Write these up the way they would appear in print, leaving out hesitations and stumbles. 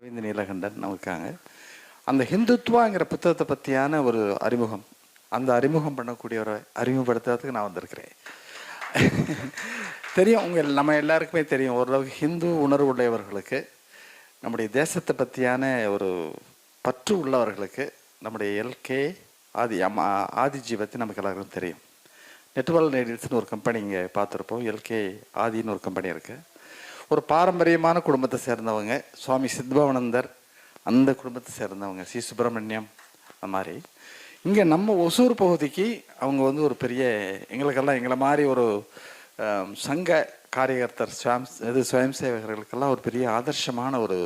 அரவிந்தன் நீலகண்டன் நமக்காங்க. அந்த ஹிந்துத்வாங்கிற புத்தகத்தை பற்றியான ஒரு அறிமுகம், அந்த அறிமுகம் பண்ணக்கூடியவரை அறிமுகப்படுத்துறதுக்கு நான் வந்திருக்கிறேன். தெரியும், நம்ம எல்லாருக்குமே தெரியும், ஓரளவுக்கு ஹிந்து உணர்வு உடையவர்களுக்கு, நம்முடைய தேசத்தை பற்றியான ஒரு பற்று உள்ளவர்களுக்கு நம்முடைய எல்கே ஆதிஜி பற்றி நமக்கு எல்லாருக்கும் தெரியும். நெட்வொர்க் நேடில்ஸ்னு ஒரு கம்பெனி இங்கே பார்த்துருப்போம். எல்கே ஆதின்னு ஒரு கம்பெனி இருக்குது. ஒரு பாரம்பரியமான குடும்பத்தை சேர்ந்தவங்க. சுவாமி சித்பவானந்தர் அந்த குடும்பத்தை சேர்ந்தவங்க, ஸ்ரீ சுப்பிரமணியம். அந்த மாதிரி இங்கே நம்ம ஒசூர் பகுதிக்கு அவங்க ஒரு பெரிய, எங்களை மாதிரி ஒரு சங்க காரியகர்த்தர், சுயம் சேவகர்களுக்கெல்லாம் ஒரு பெரிய ஆதர்சமான ஒரு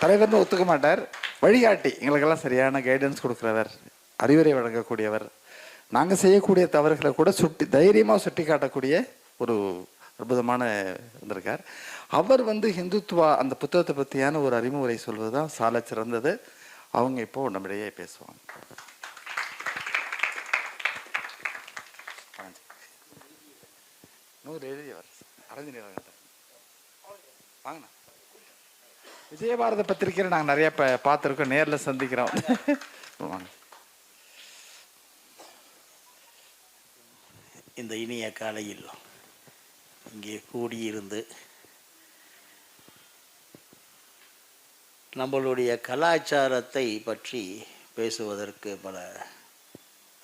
தலைவர்னு ஒத்துக்க மாட்டார், வழிகாட்டி, எங்களுக்கெல்லாம் சரியான கைடன்ஸ் கொடுக்குறவர், அறிவுரை வழங்கக்கூடியவர், நாங்கள் செய்யக்கூடிய தவறுகளை கூட தைரியமாக சுட்டி காட்டக்கூடிய ஒரு அற்புதமான இருந்திருக்கார். அவர் ஹிந்துத்வா அந்த புத்தகத்தை பற்றியான ஒரு அறிமுறை சொல்வது தான் சால சிறந்தது. அவங்க இப்போ நம்மிடையே பேசுவாங்க. வாங்கண்ணா. விஜயபாரத பத்திரிகையில் நாங்கள் நிறைய பார்த்துருக்கோம், நேரில் சந்திக்கிறோம். வாங்க. இந்த இனிய காலையில் இங்கே கூடியிருந்து நம்மளுடைய கலாச்சாரத்தை பற்றி பேசுவதற்கு பல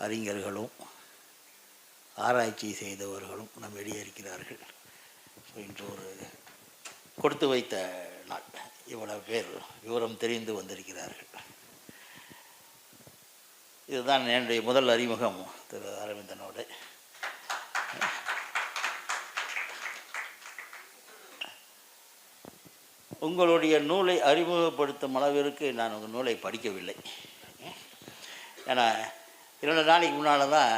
அறிஞர்களும் ஆராய்ச்சி செய்தவர்களும் நம்மிடையே இருக்கிறார்கள். இன்று ஒரு கொடுத்து வைத்த நாள், இவ்வளவு பேர் விவரம் தெரிந்து வந்திருக்கிறார்கள். இதுதான் என்னுடைய முதல் அறிமுகம் திரு அரவிந்தனோடு. உங்களுடைய நூலை அறிமுகப்படுத்தும் அளவிற்கு நான் உங்கள் நூலை படிக்கவில்லை. ஏன்னா 2 நாளைக்கு முன்னால் தான்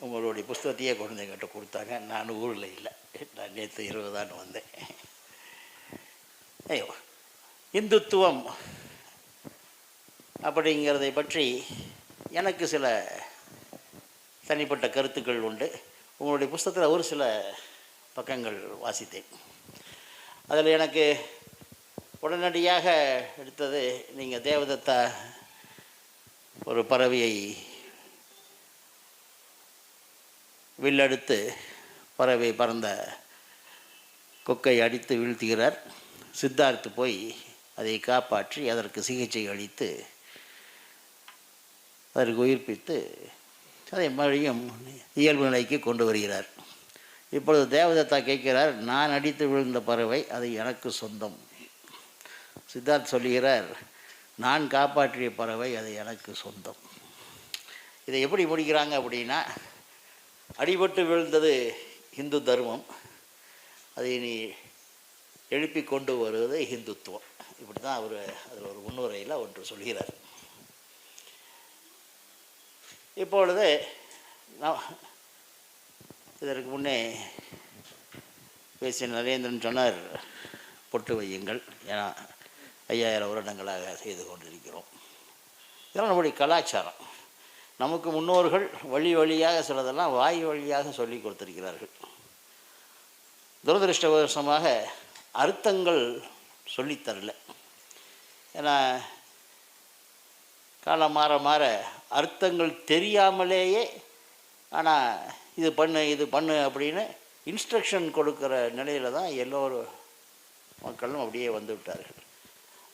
உங்களுடைய புஸ்தகத்தையே குழந்தைங்கிட்ட கொடுத்தாங்க. நான் ஊரில் இல்லை, நான் நேற்று இரவு தான் வந்தேன். ஐயோ, இந்துத்துவம் அப்படிங்கிறதை பற்றி எனக்கு சில தனிப்பட்ட கருத்துக்கள் உண்டு. உங்களுடைய புஸ்தகத்தில் ஒரு சில பக்கங்கள் வாசித்தேன். அதில் எனக்கு உடனடியாக எடுத்தது, நீங்கள் தேவதத்தா ஒரு பறவையை வில்லெடுத்து பறவை பறந்த கொக்கை அடித்து வீழ்த்துகிறார். சித்தார்த்து போய் அதை காப்பாற்றி அதற்கு சிகிச்சை அளித்து அதற்கு உயிர்ப்பித்து அதை மறுபடியும் இயல்பு நிலைக்கு கொண்டு வருகிறார். இப்பொழுது தேவதத்தா கேட்கிறார், நான் அடித்து விழுந்த பறவை அது எனக்கு சொந்தம். சித்தார்த் சொல்லுகிறார், நான் காப்பாற்றிய பறவை அது எனக்கு சொந்தம். இதை எப்படி முடிக்கிறாங்க அப்படின்னா, அடிபட்டு விழுந்தது இந்து தர்மம், அதை நீ எழுப்பி கொண்டு வருவது ஹிந்துத்துவம். இப்படி தான் அவர் அதில் ஒரு முன்னுரையில் ஒன்று சொல்கிறார். இப்பொழுது நான் இதற்கு முன்னே பேசிய நரேந்திரன் சொன்னார், பொட்டு வையுங்கள், ஏன்னா 5000 வருடங்களாக செய்து கொண்டிருக்கிறோம். இதெல்லாம் நம்முடைய கலாச்சாரம். நமக்கு முன்னோர்கள் வழி வழியாக சிலதெல்லாம் வாய் வழியாக சொல்லி கொடுத்திருக்கிறார்கள். துரதிருஷ்டவசமாக அர்த்தங்கள் சொல்லித்தரல. ஏன்னா காலம் மாற மாற அர்த்தங்கள் தெரியாமலேயே, ஆனால் இது பண்ணு அப்படின்னு இன்ஸ்ட்ரக்ஷன் கொடுக்குற நிலையில் தான் எல்லோரும் மக்களும் அப்படியே வந்து விட்டார்கள்.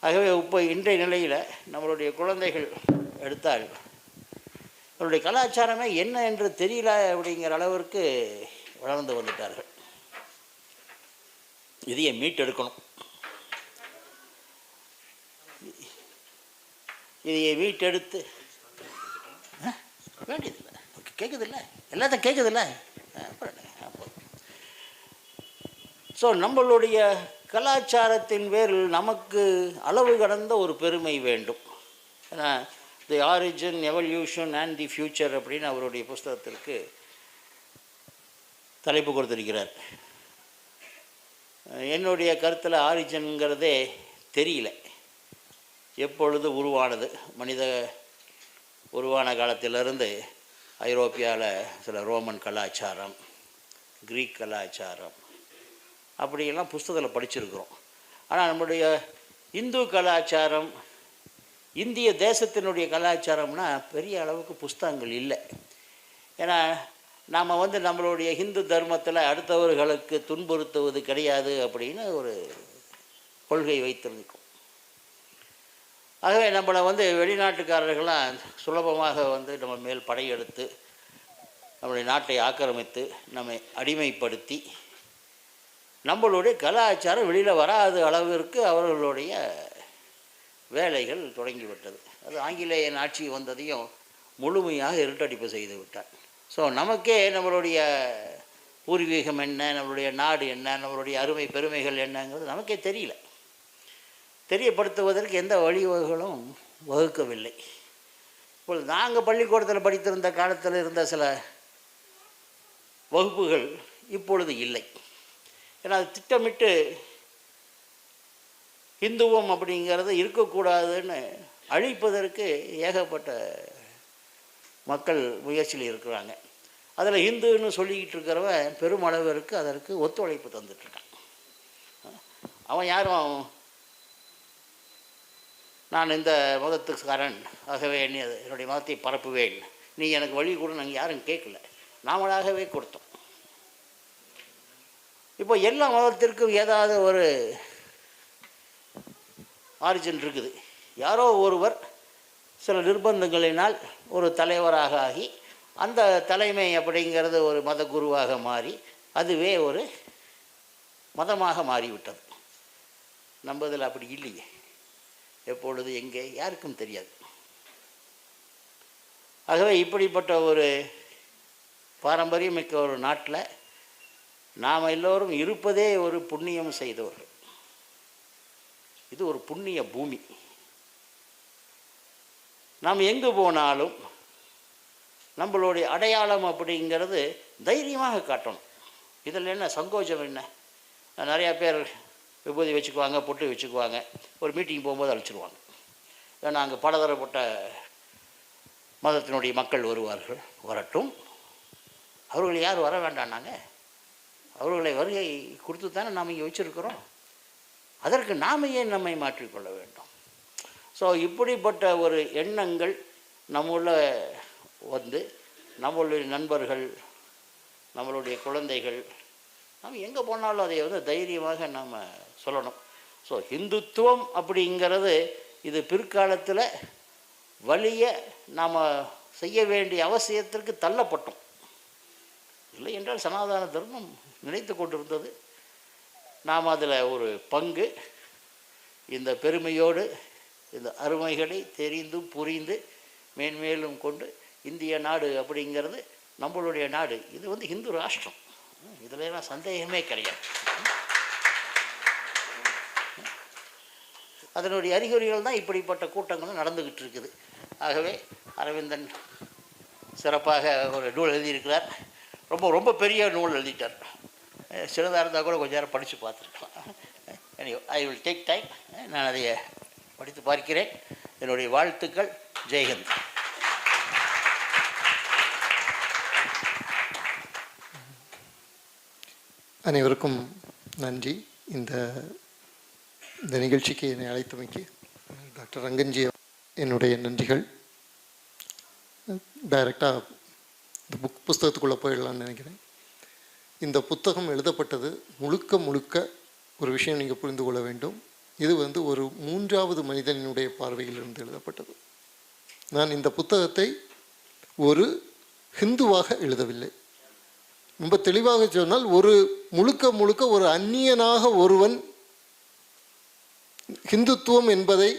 ஆகவே இப்போ இன்றைய நிலையில் நம்மளுடைய குழந்தைகள் எடுத்தால் அவருடைய கலாச்சாரமே என்ன என்று தெரியல அப்படிங்கிற அளவிற்கு வளர்ந்து வந்துட்டார்கள். இதையை மீட்டெடுக்கணும். இதையை மீட்டெடுத்து வேண்டியதில்லை, கேட்குதில்ல, எல்லாத்தையும் கேட்குதில்ல. ஸோ நம்மளுடைய கலாச்சாரத்தின் பேரில் நமக்கு அளவு கடந்த ஒரு பெருமை வேண்டும். ஏன்னா the origin, evolution and the future அப்படின்னு அவருடைய புஸ்தகத்திற்கு தலைப்பு கொடுத்திருக்கிறார். என்னுடைய கருத்தில் ஆரிஜின்ங்கிறதே தெரியல, எப்பொழுது உருவானது. மனித உருவான காலத்திலிருந்து ஐரோப்பியாவில் சில ரோமன் கலாச்சாரம், கிரீக் கலாச்சாரம் அப்படியெல்லாம் புஸ்தகத்தில் படிச்சிருக்கிறோம். ஆனால் நம்முடைய இந்து கலாச்சாரம், இந்திய தேசத்தினுடைய கலாச்சாரம்னா பெரிய அளவுக்கு புஸ்தகங்கள் இல்லை. ஏன்னா நாம் நம்மளுடைய ஹிந்து தர்மத்தில் அடுத்தவர்களுக்கு துன்புறுத்துவது கிடையாது அப்படின்னு ஒரு கொள்கை வைத்திருக்கோம். ஆகவே நம்மளை வெளிநாட்டுக்காரர்கள்லாம் சுலபமாக நம்ம மேல் படையெடுத்து நம்முடைய நாட்டை ஆக்கிரமித்து நம்மை அடிமைப்படுத்தி நம்மளுடைய கலாச்சாரம் வெளியில் வராத அளவிற்கு அவர்களுடைய வேலைகள் தொடங்கிவிட்டது. அது ஆங்கிலேயன் ஆட்சி வந்ததையும் முழுமையாக இருட்டடிப்பு செய்து விட்டார். ஸோ நமக்கே நம்மளுடைய பூர்வீகம் என்ன, நம்மளுடைய நாடு என்ன, நம்மளுடைய அருமை பெருமைகள் என்னங்கிறது நமக்கே தெரியல. தெரியப்படுத்துவதற்கு எந்த வழிவகைகளும் வகுக்கவில்லை. இப்பொழுது நாங்கள் பள்ளிக்கூடத்தில் படித்திருந்த காலத்தில் இருந்த சில வகுப்புகள் இப்பொழுது இல்லை. ஏன்னா அது திட்டமிட்டு இந்துவம் அப்படிங்கிறது இருக்கக்கூடாதுன்னு அழிப்பதற்கு ஏகப்பட்ட மக்கள் முயற்சியில் இருக்கிறாங்க. அதில் இந்துன்னு சொல்லிக்கிட்டு இருக்கிறவன் பெருமளவிற்கு அதற்கு ஒத்துழைப்பு தந்துட்டுருக்கான். அவன் யாரும் நான் இந்த மதத்துக்காரன், ஆகவே என்னுடைய மதத்தை பரப்புவேன், நீ எனக்கு வழி கூட நாங்கள் யாரும் கேட்கல, நாமளாகவே கொடுத்தோம். இப்போ எல்லா மதத்திற்கும் ஏதாவது ஒரு ஆரிஜின் இருக்குது. யாரோ ஒருவர் சில நிர்பந்தங்களினால் ஒரு தலைவராக ஆகி அந்த தலைமை அப்படிங்கிறது ஒரு மத குருவாக மாறி அதுவே ஒரு மதமாக மாறிவிட்டது. நம்ம இதில் அப்படி இல்லையே. எப்பொழுது எங்கே யாருக்கும் தெரியாது. ஆகவே இப்படிப்பட்ட ஒரு பாரம்பரியமிக்க ஒரு நாட்டில் நாம் எல்லோரும் இருப்பதே ஒரு புண்ணியம் செய்தவர்கள். இது ஒரு புண்ணிய பூமி. நாம் எங்கு போனாலும் நம்மளுடைய அடையாளம் அப்படிங்கிறது தைரியமாக காட்டணும். இதில் என்ன சங்கோஜம் என்ன? நிறையா பேர் விபூதி வச்சுக்குவாங்க, பொட்டு வச்சுக்குவாங்க, ஒரு மீட்டிங் போகும்போது அழைச்சிடுவாங்க. ஏன்னா அங்கே பலதரப்பட்ட மதத்தினுடைய மக்கள் வருவார்கள். வரட்டும், அவர்கள் யார் வர வேண்டாம்னாங்க? அவர்களை வருகை கொடுத்து தானே நாம் இங்கே வச்சுருக்கிறோம். அதற்கு நாம் ஏன் நம்மை மாற்றிக்கொள்ள வேண்டும்? ஸோ இப்படிப்பட்ட ஒரு எண்ணங்கள் நம்முள்ள நம்மளுடைய நண்பர்கள், நம்மளுடைய குழந்தைகள், நாம் எங்கே போனாலும் அதை தைரியமாக நாம் சொல்லணும். ஸோ இந்துத்துவம் அப்படிங்கிறது இது பிற்காலத்தில் வலிய நாம் செய்ய வேண்டிய அவசியத்திற்கு தள்ளப்பட்டோம். இல்லை என்றால் சனாதன தர்மம் நினைத்து கொண்டிருந்தது. நாம் அதில் ஒரு பங்கு. இந்த பெருமையோடு இந்த அருமைகளை தெரிந்து புரிந்து மேன்மேலும் கொண்டு இந்திய நாடு அப்படிங்கிறது நம்மளுடைய நாடு. இது இந்து ராஷ்டிரம். இதில் எல்லாம் சந்தேகமே கிடையாது. அதனுடைய அறிகுறிகள் தான் இப்படிப்பட்ட கூட்டங்களும் நடந்துக்கிட்டு இருக்குது. ஆகவே அரவிந்தன் சிறப்பாக ஒரு நூல் எழுதியிருக்கிறார். ரொம்ப ரொம்ப பெரிய நூல் எழுதிட்டார். சின்னதாக இருந்தால் கூட கொஞ்சம் நேரம் படித்து பார்த்துருக்கலாம். I will take time. நான் அதை படித்து பார்க்கிறேன். என்னுடைய வாழ்த்துக்கள். ஜெய்ஹிந்த். அனைவருக்கும் நன்றி. இந்த நிகழ்ச்சிக்கு என்னை அழைத்தமைக்கு டாக்டர் ரங்கன்ஜி என்னுடைய நன்றிகள். டைரெக்டாக இந்த புஸ்தகத்துக்குள்ளே போயிடலான்னு நினைக்கிறேன். இந்த புத்தகம் எழுதப்பட்டது முழுக்க ஒரு விஷயம் நீங்கள் புரிந்து கொள்ள வேண்டும். இது ஒரு மூன்றாவது மனிதனுடைய பார்வையிலிருந்து எழுதப்பட்டது. நான் இந்த புத்தகத்தை ஒரு ஹிந்துவாக எழுதவில்லை. ரொம்ப தெளிவாக சொன்னால் ஒரு முழுக்க ஒரு அந்நியனாக ஒருவன் ஹிந்துத்துவம் என்பதை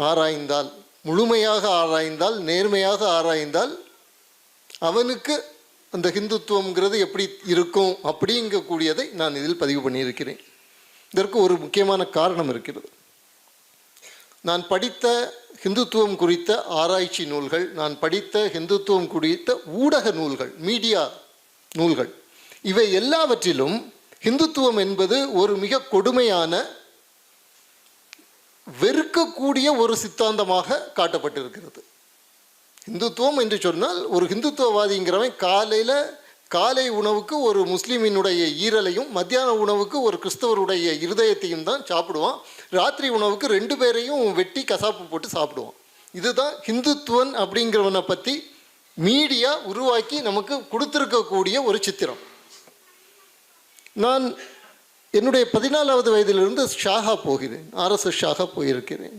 ஆராய்ந்தால், முழுமையாக ஆராய்ந்தால், நேர்மையாக ஆராய்ந்தால் அவனுக்கு அந்த ஹிந்துத்துவங்கிறது எப்படி இருக்கும் அப்படிங்கக்கூடியதை நான் இதில் பதிவு பண்ணியிருக்கிறேன். இதற்கு ஒரு முக்கியமான காரணம் இருக்கிறது. நான் படித்த ஹிந்துத்துவம் குறித்த ஆராய்ச்சி நூல்கள், நான் படித்த ஹிந்துத்துவம் குறித்த ஊடக நூல்கள், மீடியா நூல்கள், இவை எல்லாவற்றிலும் ஹிந்துத்துவம் என்பது ஒரு மிக கொடுமையான, வெறுக்கக்கூடிய ஒரு சித்தாந்தமாக காட்டப்பட்டிருக்கிறது. இந்துத்துவம் என்று சொன்னால் ஒரு ஹிந்துத்துவவாதிங்கிறவன் காலை உணவுக்கு ஒரு முஸ்லீமினுடைய ஈரலையும் மத்தியான உணவுக்கு ஒரு கிறிஸ்தவருடைய இருதயத்தையும் தான் சாப்பிடுவான். ராத்திரி உணவுக்கு 2 பேரையும் வெட்டி கசாப்பு போட்டு சாப்பிடுவான். இதுதான் ஹிந்துத்துவன் அப்படிங்கிறவனை பற்றி மீடியா உருவாக்கி நமக்கு கொடுத்துருக்கக்கூடிய ஒரு சித்திரம். நான் என்னுடைய 14வது வயதிலிருந்து ஷாகா போகிறேன், RSS ஷாகா போயிருக்கிறேன்.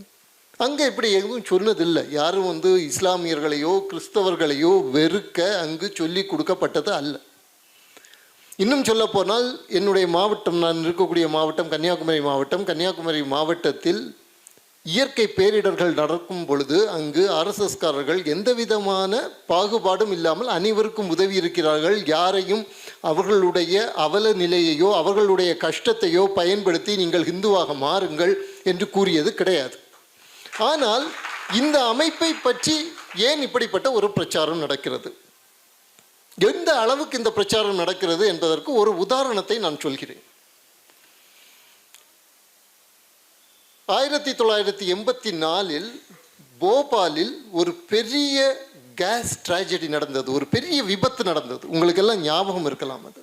அங்கே இப்படி எதுவும் சொன்னதில்லை. யாரும் இஸ்லாமியர்களையோ கிறிஸ்தவர்களையோ வெறுக்க அங்கு சொல்லி கொடுக்கப்பட்டது அல்ல. இன்னும் சொல்லப்போனால் என்னுடைய மாவட்டம், நான் இருக்கக்கூடிய மாவட்டம் கன்னியாகுமரி மாவட்டம். கன்னியாகுமரி மாவட்டத்தில் இயற்கை பேரிடர்கள் நடக்கும் பொழுது அங்கு RSSகாரர்கள் எந்த விதமான பாகுபாடும் இல்லாமல் அனைவருக்கும் உதவி இருக்கிறார்கள். யாரையும் அவர்களுடைய அவல நிலையையோ அவர்களுடைய கஷ்டத்தையோ பயன்படுத்தி நீங்கள் ஹிந்துவாக மாறுங்கள் என்று கூறியது கிடையாது. ஆனால் இந்த அமைப்பை பற்றி ஏன் இப்படிப்பட்ட ஒரு பிரச்சாரம் நடக்கிறது, எந்த அளவுக்கு இந்த பிரச்சாரம் நடக்கிறது என்பதற்கு ஒரு உதாரணத்தை நான் சொல்கிறேன். 1984 போபாலில் ஒரு பெரிய கேஸ் ட்ராஜடி நடந்தது, ஒரு பெரிய விபத்து நடந்தது. உங்களுக்கெல்லாம் ஞாபகம் இருக்கலாம். அது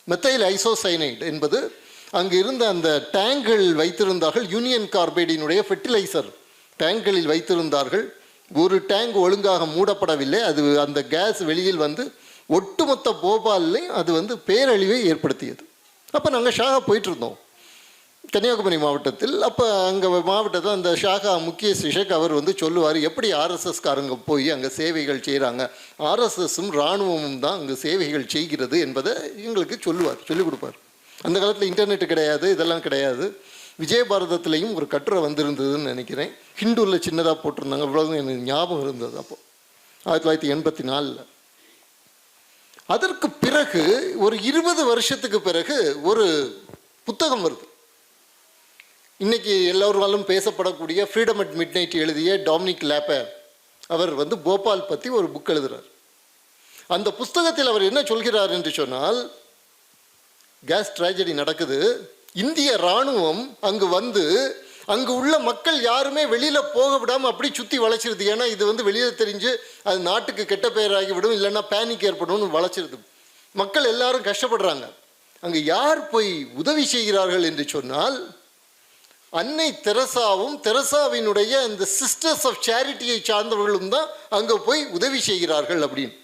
மெத்தைல் ஐசோசைனைடு என்பது அங்கு இருந்த அந்த டேங்குகள் வைத்திருந்தார்கள். யூனியன் கார்பைடினுடைய ஃபெர்டிலைசர் டேங்குகளில் வைத்திருந்தார்கள். ஒரு டேங்க் ஒழுங்காக மூடப்படவில்லை. அது அந்த கேஸ் வெளியில் ஒட்டுமொத்த போபால்லையும் அது பேரழிவை ஏற்படுத்தியது. அப்போ நாங்கள் ஷாகா போயிட்டுருந்தோம் கன்னியாகுமரி மாவட்டத்தில். அப்போ அங்கே மாவட்டத்தில் அந்த ஷாகா முக்கிய சிஷக் அவர் சொல்லுவார், எப்படி RSSகாரங்க போய் அங்கே சேவைகள் செய்கிறாங்க, RSSம் இராணுவமும் தான் அங்கே சேவைகள் செய்கிறது என்பதை எங்களுக்கு சொல்லிக் கொடுப்பார். அந்த காலத்தில் இன்டர்நெட்டு கிடையாது, இதெல்லாம் கிடையாது. விஜயபாரதத்துலேயும் ஒரு கட்டுரை வந்திருந்ததுன்னு நினைக்கிறேன். ஹிந்துவில் சின்னதாக போட்டிருந்தாங்க. இவ்வளவு எனக்கு ஞாபகம் இருந்தது. அப்போ 1984. அதற்கு பிறகு ஒரு 20 வருஷத்துக்கு பிறகு ஒரு புத்தகம் வருது. இன்னைக்கு எல்லோராலும் பேசப்படக்கூடிய ஃப்ரீடம் அட் மிட் நைட் எழுதிய டாமினிக் லேப்பர் அவர் போபால் பற்றி ஒரு புக் எழுதுகிறார். அந்த புஸ்தகத்தில் அவர் என்ன சொல்கிறார் என்று சொன்னால், கேஸ் ட்ராஜடி நடக்குது, இந்திய இராணுவம் அங்கு அங்கு உள்ள மக்கள் யாருமே வெளியில் போக விடாமல் அப்படி சுற்றி வளைச்சிருது. ஏன்னா இது வெளியில் தெரிஞ்சு அது நாட்டுக்கு கெட்ட பெயராகிவிடும், இல்லைன்னா பேனிக் ஏற்படும்னு வளைச்சிருது. மக்கள் எல்லாரும் கஷ்டப்படுறாங்க. அங்கே யார் போய் உதவி செய்கிறார்கள் என்று சொன்னால், அன்னை தெரசாவும் தெரசாவினுடைய அந்த சிஸ்டர்ஸ் ஆஃப் சேரிட்டியை சார்ந்தவர்களும் தான் அங்கே போய் உதவி செய்கிறார்கள் அப்படின்னு.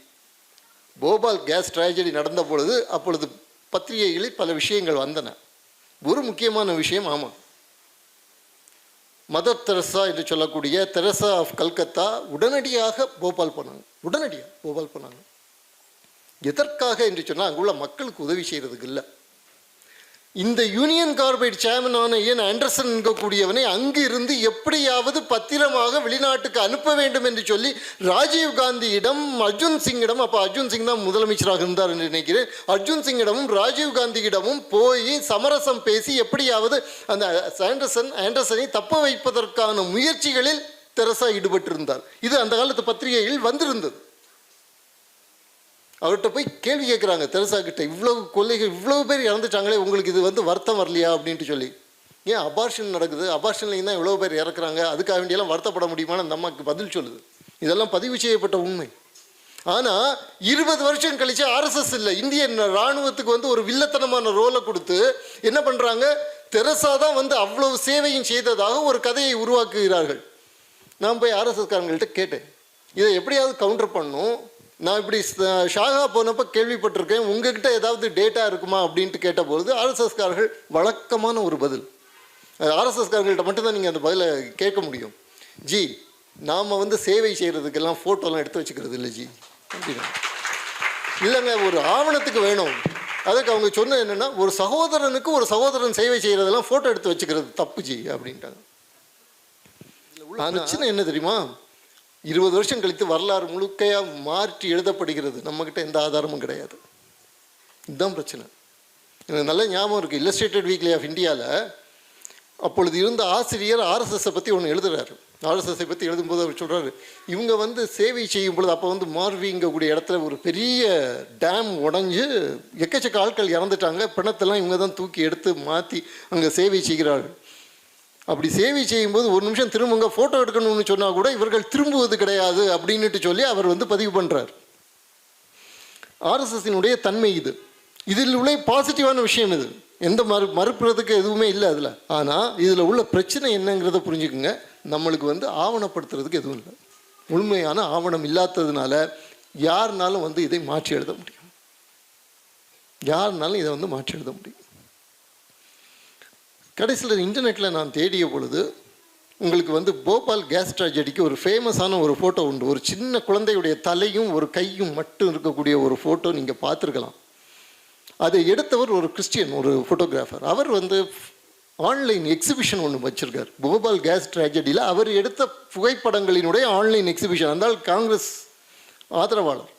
போபால் கேஸ் ட்ராஜடி நடந்த பொழுது அப்பொழுது பத்திரிகைகளில் பல விஷயங்கள் வந்தன. ஒரு முக்கியமான விஷயம், ஆமாம், மதர் தெரசா என்று சொல்லக்கூடிய தெரசா ஆஃப் கல்கத்தா உடனடியாக போபால் போனாங்க. எதற்காக என்று சொன்னால், அங்குள்ள மக்களுக்கு உதவி செய்கிறதுக்கு இல்லை. இந்த யூனியன் கார்பைட் சேர்மனான ஏன் ஆண்டர்சன் என்கக்கூடியவனை அங்கு இருந்து எப்படியாவது பத்திரமாக வெளிநாட்டுக்கு அனுப்ப வேண்டும் என்று சொல்லி ராஜீவ் காந்தியிடம் அர்ஜுன் சிங்கிடம், அப்போ அர்ஜுன் சிங் தான் முதலமைச்சராக இருந்தார் என்று நினைக்கிறேன், அர்ஜுன் சிங்கிடமும் ராஜீவ் காந்தியிடமும் போய் சமரசம் பேசி எப்படியாவது அந்த ஆண்டர்சனை தப்ப வைப்பதற்கான முயற்சிகளில் தெரசா ஈடுபட்டிருந்தார். இது அந்த காலத்து பத்திரிகைகளில் வந்திருந்தது. அவர்கிட்ட போய் கேள்வி கேட்குறாங்க தெரசா கிட்ட, இவ்வளவு கொள்ளைகள், இவ்வளவு பேர் இறந்துட்டாங்களே, உங்களுக்கு இது வருத்தம் வரலையா அப்படின்ட்டு சொல்லி. ஏன் அபார்ஷன் நடக்குது, அபார்ஷன்லையும் தான் இவ்வளோ பேர் இறக்குறாங்க, அதுக்காக வேண்டியெல்லாம் வருத்தப்பட முடியுமான்னு அந்த அம்மாவுக்கு பதில் சொல்லுது. இதெல்லாம் பதிவு செய்யப்பட்ட உண்மை. ஆனால் 20 வருஷம் கழிச்சு RSS இல்லை, இந்திய இராணுவத்துக்கு ஒரு வில்லத்தனமான ரோலை கொடுத்து என்ன பண்ணுறாங்க, தெரசா தான் அவ்வளவு சேவையும் செய்ததாக ஒரு கதையை உருவாக்குகிறார்கள். நான் போய் RSSகாரங்கள்ட்ட கேட்டேன், இதை எப்படியாவது கவுண்டர் பண்ணணும், நான் இப்படி ஷாகா போனப்போ கேள்விப்பட்டிருக்கேன், உங்ககிட்ட ஏதாவது டேட்டா இருக்குமா அப்படின்ட்டு கேட்டபொழுது RSSகாரர்கள் வழக்கமான ஒரு பதில், RSSகாரங்கள்ட்ட மட்டும்தான் நீங்கள் அந்த பதிலை கேட்க முடியும், ஜி நாம் சேவை செய்கிறதுக்கெல்லாம் ஃபோட்டோலாம் எடுத்து வச்சுக்கிறது இல்லை ஜி அப்படின்னா. இல்லைங்க, ஒரு ஆவணத்துக்கு வேணும். அதுக்கு அவங்க சொன்ன என்னென்னா, ஒரு சகோதரனுக்கு ஒரு சகோதரன் சேவை செய்கிறதெல்லாம் ஃபோட்டோ எடுத்து வச்சுக்கிறது தப்பு ஜி அப்படின்ட்டாங்க. பிரச்சனை என்ன தெரியுமா, 20 வருஷம் கழித்து வரலாறு முழுக்கையாக மாற்றி எழுதப்படுகிறது, நம்மக்கிட்ட எந்த ஆதாரமும் கிடையாது. இதுதான் பிரச்சனை. எனக்கு நல்ல ஞாபகம் இருக்குது, இல்லஸ்ட்ரேட்டட் வீக்லி ஆஃப் இந்தியாவில் அப்பொழுது இருந்த ஆசிரியர் RSSஐ பற்றி ஒன்று எழுதுகிறாரு. RSSஐ பற்றி எழுதும்போது அவர் சொல்கிறாரு, இவங்க சேவை செய்யும் பொழுது அப்போ மார்விங்கக்கூடிய இடத்துல ஒரு பெரிய டேம் உடஞ்சி எக்கச்சக்க ஆட்கள் இறந்துட்டாங்க, பிணத்தெல்லாம் இவங்க தான் தூக்கி எடுத்து மாற்றி அங்கே சேவை செய்கிறார்கள். அப்படி சேவை செய்யும்போது ஒரு நிமிஷம் திரும்புங்க, ஃபோட்டோ எடுக்கணும்னு சொன்னால் கூட இவர்கள் திரும்புவது கிடையாது அப்படின்ட்டு சொல்லி அவர் பதிவு பண்ணுறார். ஆர்எஸ்எஸ்ஸினுடைய தன்மை இது. இதில் உள்ள பாசிட்டிவான விஷயம் இது, எந்த மறுப்புறதுக்கு எதுவுமே இல்லை அதில். ஆனால் இதில் உள்ள பிரச்சனை என்னங்கிறத புரிஞ்சுக்குங்க. நம்மளுக்கு ஆவணப்படுத்துறதுக்கு எதுவும் இல்லை. முழுமையான ஆவணம் இல்லாததுனால யாருனாலும் இதை மாற்றி எழுத முடியும். யாருனாலும் இதை மாற்றி எழுத முடியும். கடைசியில் இன்டர்நெட்டில் நான் தேடிய பொழுது உங்களுக்கு போபால் கேஸ் ட்ராஜடிக்கு ஒரு ஃபேமஸான ஒரு ஃபோட்டோ உண்டு. ஒரு சின்ன குழந்தையுடைய தலையும் ஒரு கையும் மட்டும் இருக்கக்கூடிய ஒரு ஃபோட்டோ நீங்கள் பார்த்துருக்கலாம். அதை எடுத்தவர் ஒரு கிறிஸ்டியன், ஒரு ஃபோட்டோகிராஃபர். அவர் ஆன்லைன் எக்ஸிபிஷன் ஒன்று வச்சுருக்கார். போபால் கேஸ் ட்ராஜடியில் அவர் எடுத்த புகைப்படங்களினுடைய ஆன்லைன் எக்ஸிபிஷன். அந்த காங்கிரஸ் ஆதரவாளர்,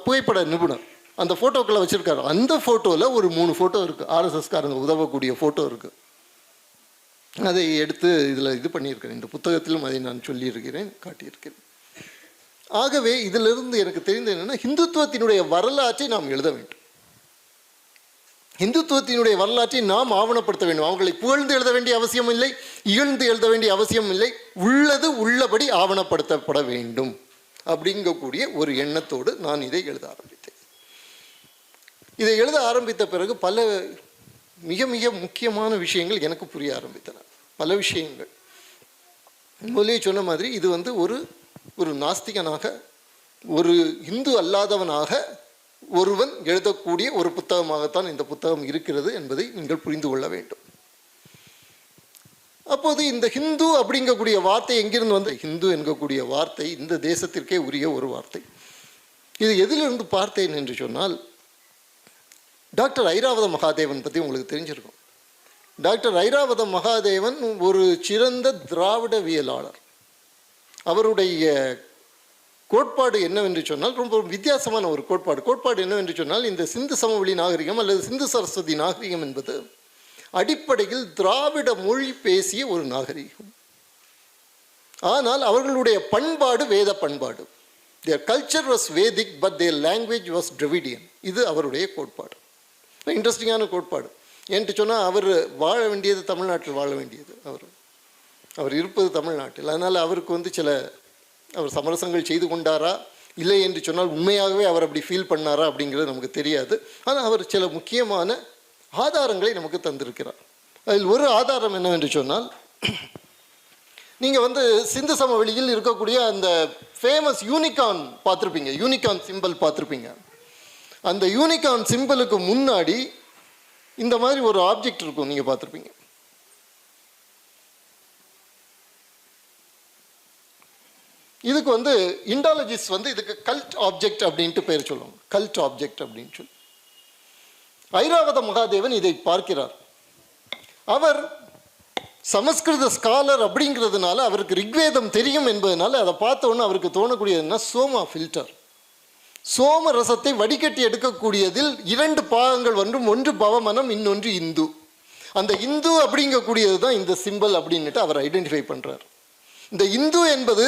புகைப்பட நிபுணர், அந்த ஃபோட்டோக்களை வச்சுருக்காரு. அந்த ஃபோட்டோவில் ஒரு 3 ஃபோட்டோ இருக்குது, ஆர்எஸ்எஸ்காரங்க உதவக்கூடிய ஃபோட்டோ இருக்குது. அதை எடுத்து இதில் இது பண்ணியிருக்கிறேன். இந்த புத்தகத்திலும் அதை நான் சொல்லியிருக்கிறேன், காட்டியிருக்கிறேன். ஆகவே இதிலிருந்து எனக்கு தெரிந்தது என்னென்னா, இந்துத்துவத்தினுடைய வரலாற்றை நாம் எழுத வேண்டும். இந்துத்துவத்தினுடைய வரலாற்றை நாம் ஆவணப்படுத்த வேண்டும். அவங்களை புகழ்ந்து எழுத வேண்டிய அவசியம் இல்லை, இகழ்ந்து எழுத வேண்டிய அவசியம் இல்லை. உள்ளது உள்ளபடி ஆவணப்படுத்தப்பட வேண்டும் அப்படிங்கக்கூடிய ஒரு எண்ணத்தோடு நான் இதை எழுத ஆரம்பித்தேன். இதை எழுத ஆரம்பித்த பிறகு பல மிக மிக முக்கியமான விஷயங்கள் எனக்கு புரிய ஆரம்பித்தன. பல விஷயங்கள் முதலே சொன்ன மாதிரி இது ஒரு நாஸ்திகனாக, ஒரு இந்து அல்லாதவனாக ஒருவன் எழுதக்கூடிய ஒரு புத்தகமாகத்தான் இந்த புத்தகம் இருக்கிறது என்பதை நீங்கள் புரிந்து கொள்ள வேண்டும். அப்போது இந்த ஹிந்து அப்படிங்கக்கூடிய வார்த்தை எங்கிருந்து ஹிந்து என்கக்கூடிய வார்த்தை இந்த தேசத்திற்கே உரிய ஒரு வார்த்தை. இது எதிலிருந்து பார்த்தேன் என்று சொன்னால், டாக்டர் ஐராவத மகாதேவன் பற்றி உங்களுக்கு தெரிஞ்சிருக்கும். டாக்டர் ஐராவத மகாதேவன் ஒரு சிறந்த திராவிடவியலாளர். அவருடைய கோட்பாடு என்னவென்று சொன்னால், ரொம்ப வித்தியாசமான ஒரு கோட்பாடு என்னவென்று சொன்னால், இந்த சிந்து சமவெளி நாகரிகம் அல்லது சிந்து சரஸ்வதி நாகரிகம் என்பது அடிப்படையில் திராவிட மொழி பேசிய ஒரு நாகரிகம். ஆனால் அவர்களுடைய பண்பாடு வேத பண்பாடு. Their culture was Vedic, but their language was Dravidian. இது அவருடைய கோட்பாடு. இன்ட்ரெஸ்டிங்கான கோட்பாடு. ஏன்ட்டு சொன்னால், அவர் வாழ வேண்டியது தமிழ்நாட்டில் வாழ வேண்டியது. அவர் இருப்பது தமிழ்நாட்டில். அதனால் அவருக்கு அவர் சமரசங்கள் செய்து கொண்டாரா இல்லை என்று சொன்னால் உண்மையாகவே அவர் அப்படி ஃபீல் பண்ணாரா அப்படிங்கிறது நமக்கு தெரியாது. ஆனால் அவர் சில முக்கியமான ஆதாரங்களை நமக்கு தந்திருக்கிறார். அதில் ஒரு ஆதாரம் என்னவென்று சொன்னால், நீங்கள் சிந்து சமவெளியில் இருக்கக்கூடிய அந்த ஃபேமஸ் யூனிகார்ன் பார்த்துருப்பீங்க, யூனிகார்ன் சிம்பிள் பார்த்துருப்பீங்க. அந்த யூனிகார்ன் சிம்பிளுக்கு முன்னாடி இந்த மாதிரி ஒரு ஆப்ஜெக்ட் இருக்கும், நீங்கள் பார்த்துருப்பீங்க. இதுக்கு இண்டாலஜிஸ்ட் இதுக்கு கல்ட் ஆப்ஜெக்ட் அப்படின்ட்டு பேர் சொல்லுவாங்க. கல்ட் ஆப்ஜெக்ட் அப்படின்னு சொல்லி ஐராவத மகாதேவன் இதை பார்க்கிறார். அவர் சமஸ்கிருத ஸ்காலர் அப்படிங்கிறதுனால, அவருக்கு ரிக்வேதம் தெரியும் என்பதனால, அதை பார்த்த உடனே அவருக்கு தோணக்கூடியதுன்னா சோமா ஃபில்டர். சோம ரசத்தை வடிகட்டி எடுக்கக்கூடியதில் 2 பாகங்கள் ஒன்று பவமனம், இன்னொன்று இந்து. அந்த இந்து அப்படிங்கக்கூடியது தான் இந்த சிம்பிள் அப்படின்னுட்டு அவர் ஐடென்டிஃபை பண்ணுறார். இந்த இந்து என்பது